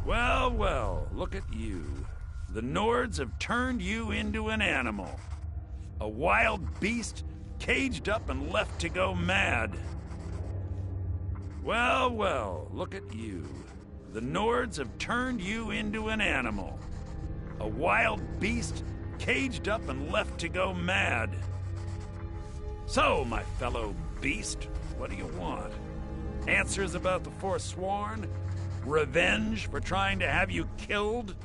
Well, well, look at you. The Nords have turned you into an animal. A wild beast, caged up and left to go mad. Well, well, look at you. The Nords have turned you into an animal. A wild beast, caged up and left to go mad. So, my fellow beast, what do you want? Answers about the Forsworn? Revenge for trying to have you killed?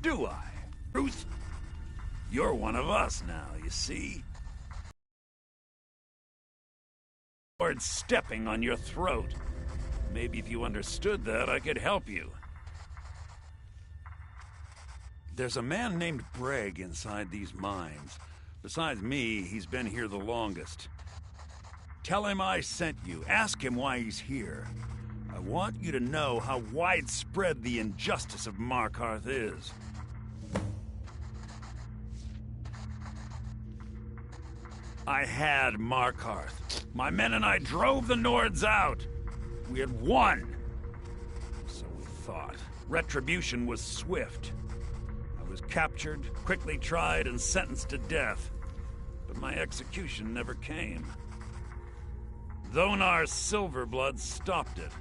Do I? Truth? You're one of us now, you see? Lord stepping on your throat. Maybe if you understood that, I could help you. There's a man named Breg inside these mines. Besides me, he's been here the longest. Tell him I sent you. Ask him why he's here. I want you to know how widespread the injustice of Markarth is. I had Markarth. My men and I drove the Nords out. We had won. So we thought. Retribution was swift. I was captured, quickly tried, and sentenced to death. But my execution never came. Dhonar's Silverblood stopped it.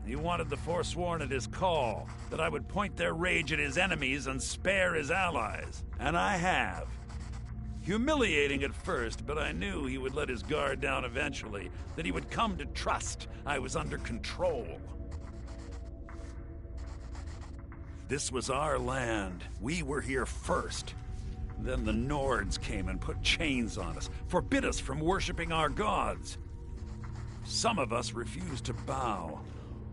He wanted the Forsworn at his call, that I would point their rage at his enemies and spare his allies. And I have. Humiliating at first, but I knew he would let his guard down eventually, that he would come to trust I was under control. This was our land. We were here first. Then the Nords came and put chains on us, forbid us from worshipping our gods. Some of us refused to bow.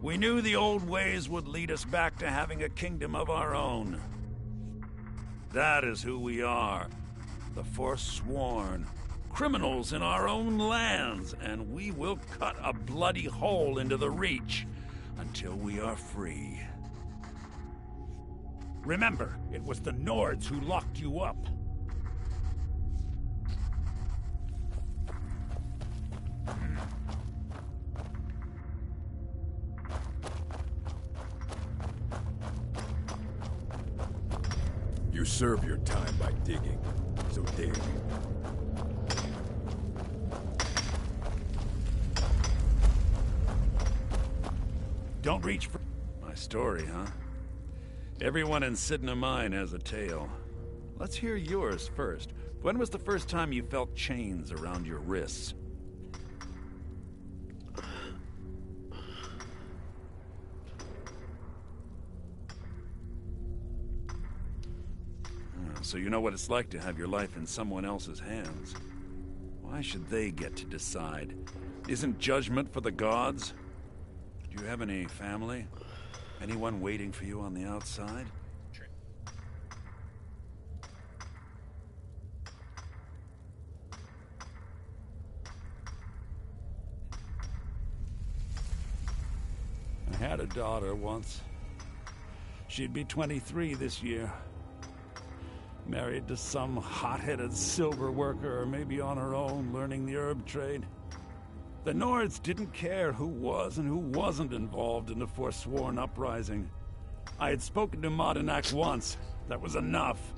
We knew the old ways would lead us back to having a kingdom of our own. That is who we are, the Forsworn, criminals in our own lands, and we will cut a bloody hole into the Reach until we are free. Remember, it was the Nords who locked you up. You serve your time by digging, so dig. Don't reach for... My story, huh? Everyone in Sidna Mine has a tale. Let's hear yours first. When was the first time you felt chains around your wrists? So you know what it's like to have your life in someone else's hands. Why should they get to decide? Isn't judgment for the gods? Do you have any family? Anyone waiting for you on the outside? I had a daughter once. She'd be 23 this year. Married to some hot-headed silver worker, or maybe on her own, learning the herb trade. The Nords didn't care who was and who wasn't involved in the Forsworn uprising. I had spoken to Madanak once. That was enough.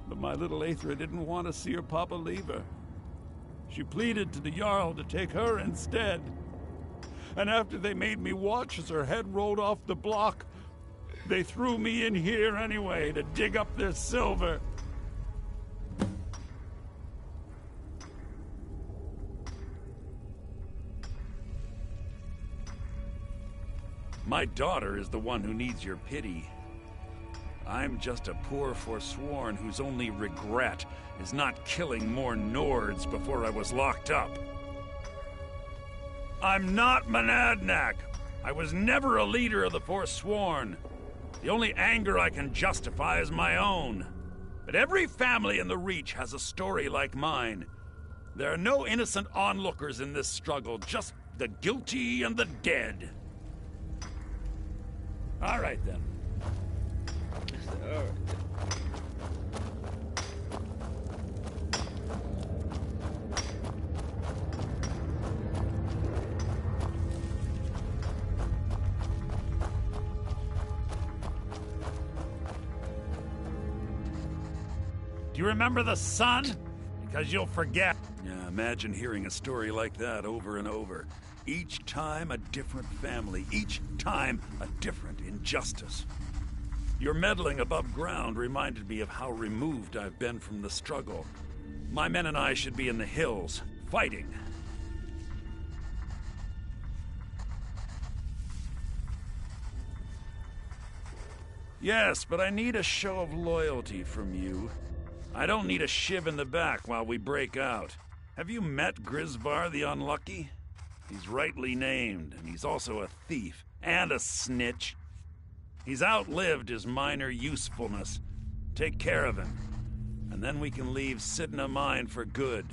But my little Aethra didn't want to see her papa leave her. She pleaded to the Jarl to take her instead. And after they made me watch as her head rolled off the block, they threw me in here anyway to dig up their silver. My daughter is the one who needs your pity. I'm just a poor Forsworn whose only regret is not killing more Nords before I was locked up. I'm not Monadnack. I was never a leader of the Forsworn. The only anger I can justify is my own. But every family in the Reach has a story like mine. There are no innocent onlookers in this struggle, just the guilty and the dead. All right, then. All right. Do you remember the sun? Because you'll forget. Yeah, imagine hearing a story like that over and over. Each time a different family, each time a different injustice. Your meddling above ground reminded me of how removed I've been from the struggle. My men and I should be in the hills, fighting. Yes, but I need a show of loyalty from you. I don't need a shiv in the back while we break out. Have you met Grisvar the Unlucky? He's rightly named, and he's also a thief and a snitch. He's outlived his minor usefulness. Take care of him, and then we can leave Sidna Mine for good.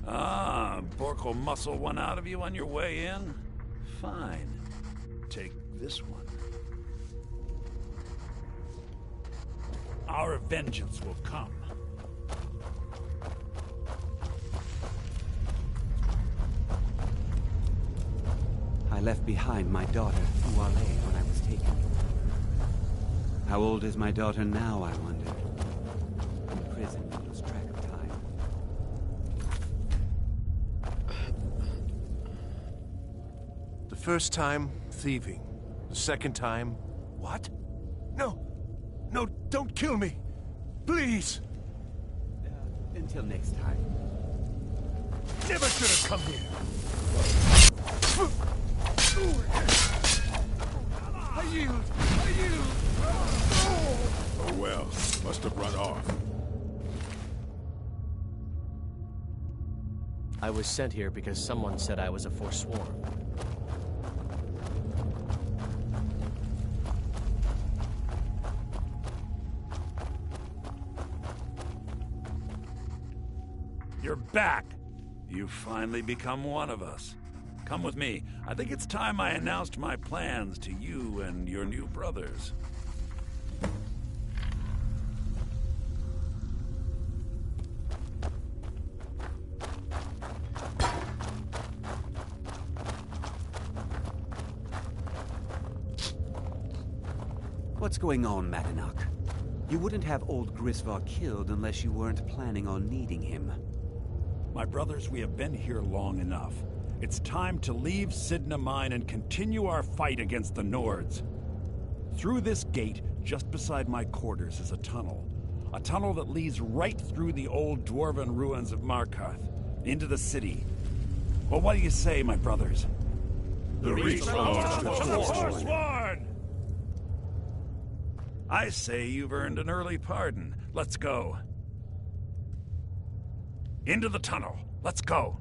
Ah, Bork will muscle one out of you on your way in? Fine. Take this one. Our vengeance will come. I left behind my daughter, Uale, when I was taken. How old is my daughter now, I wonder? In prison, I lose track of time. The first time, thieving. The second time, what? No! No, don't kill me! Please! Until next time. Never should have come here! I yield! I yield! Oh well, must have run off. I was sent here because someone said I was a Forsworn. You're back! You've finally become one of us. Come with me. I think it's time I announced my plans to you and your new brothers. What's going on, Madanak? You wouldn't have old Grisvar killed unless you weren't planning on needing him. My brothers, we have been here long enough. It's time to leave Sidna Mine and continue our fight against the Nords. Through this gate, just beside my quarters, is a tunnel. A tunnel that leads right through the old dwarven ruins of Markarth, into the city. Well, what do you say, my brothers? The Reach belongs to the Forsworn! I say you've earned an early pardon. Let's go. Into the tunnel. Let's go.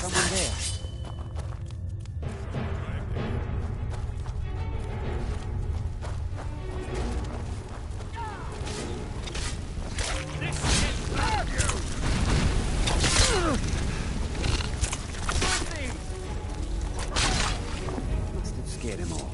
Someone there. Must have scared him off.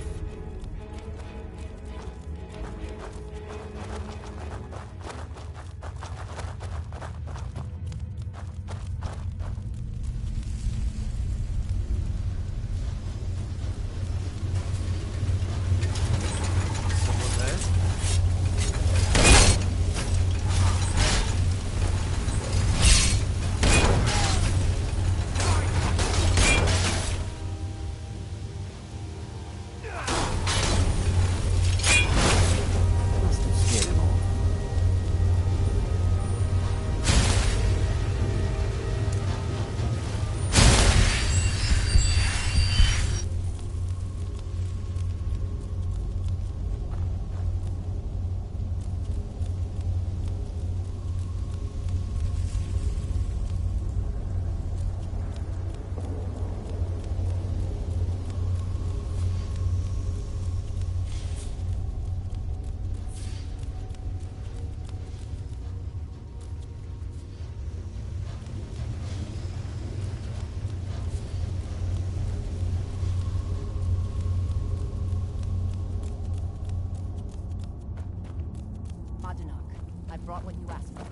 I brought what you asked for.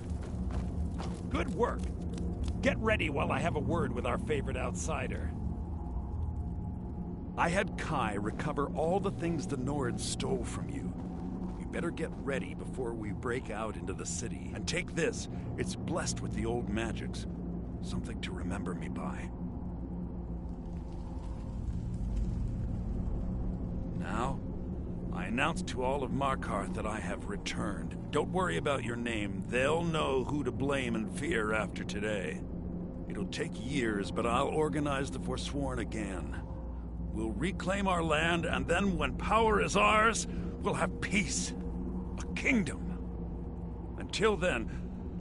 Good work. Get ready while I have a word with our favorite outsider. I had Kai recover all the things the Nords stole from you. You better get ready before we break out into the city. And take this. It's blessed with the old magics. Something to remember me by. Now, I announce to all of Markarth that I have returned. Don't worry about your name. They'll know who to blame and fear after today. It'll take years, but I'll organize the Forsworn again. We'll reclaim our land, and then when power is ours, we'll have peace. A kingdom. Until then,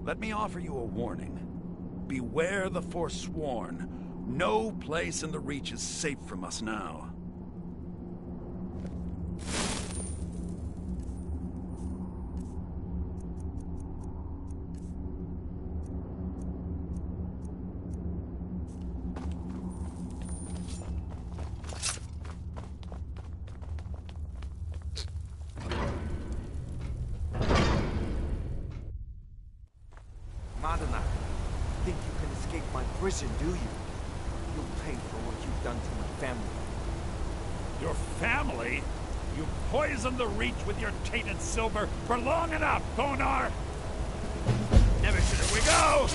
let me offer you a warning. Beware the Forsworn. No place in the Reach is safe from us now. prison, do you? You'll pay for what you've done to my family. Your family? You poisoned the Reach with your tainted silver for long enough, Thonar! Never should we go!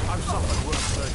I've suffered worse than...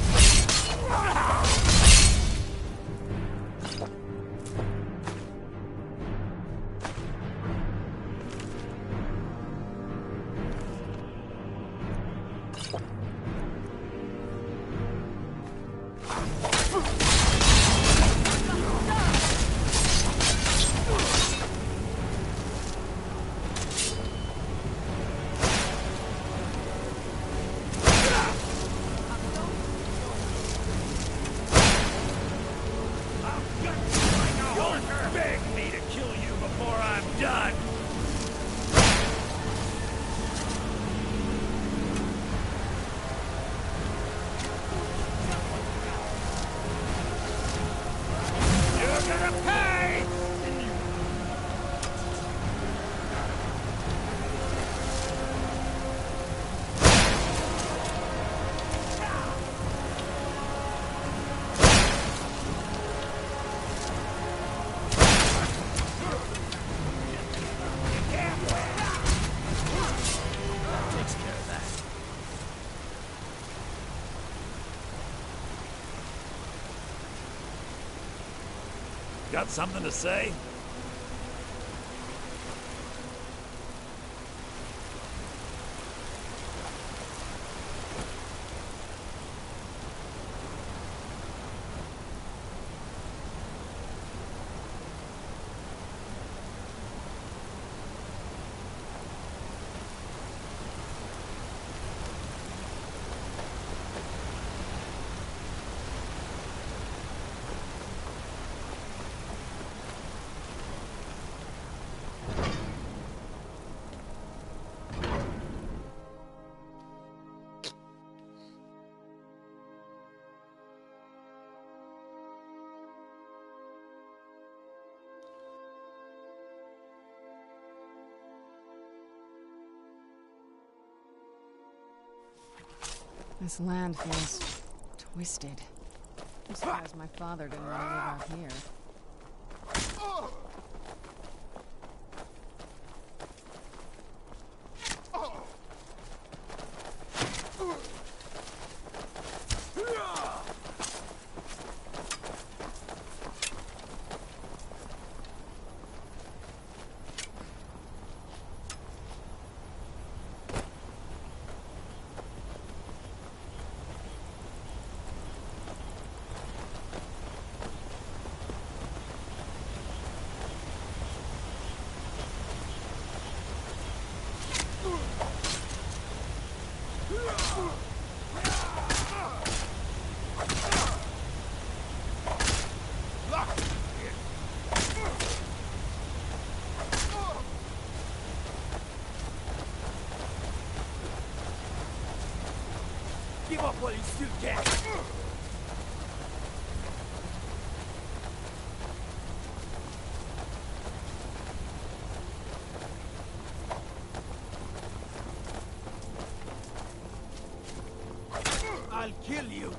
Got something to say? This land feels twisted. I'm surprised my father didn't want to live out here. Give up while you still can. I'll kill you.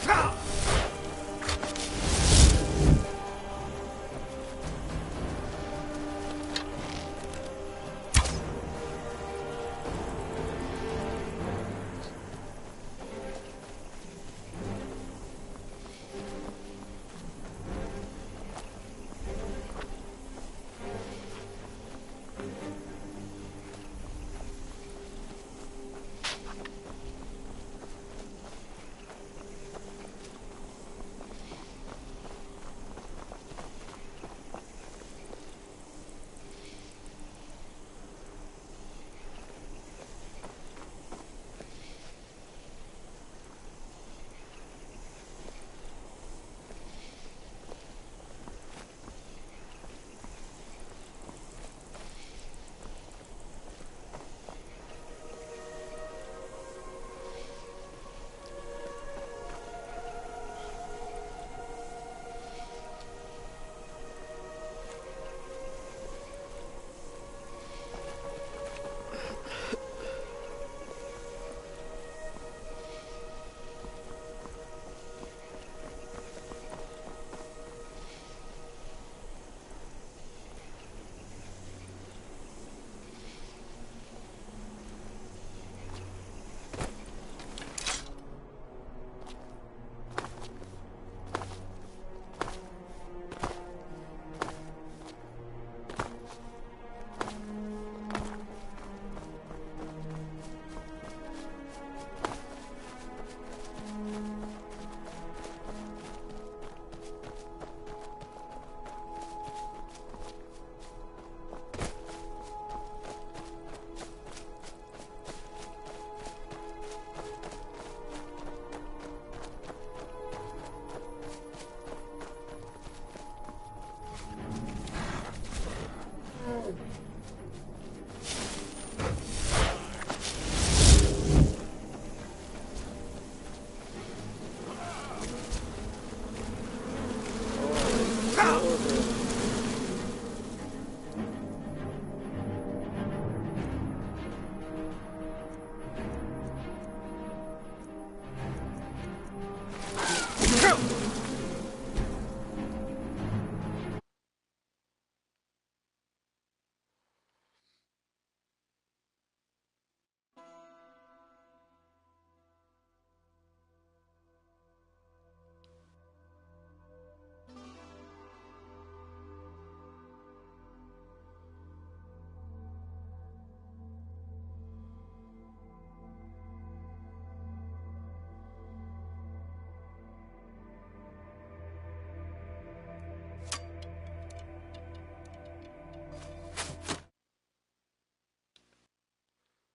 Ha!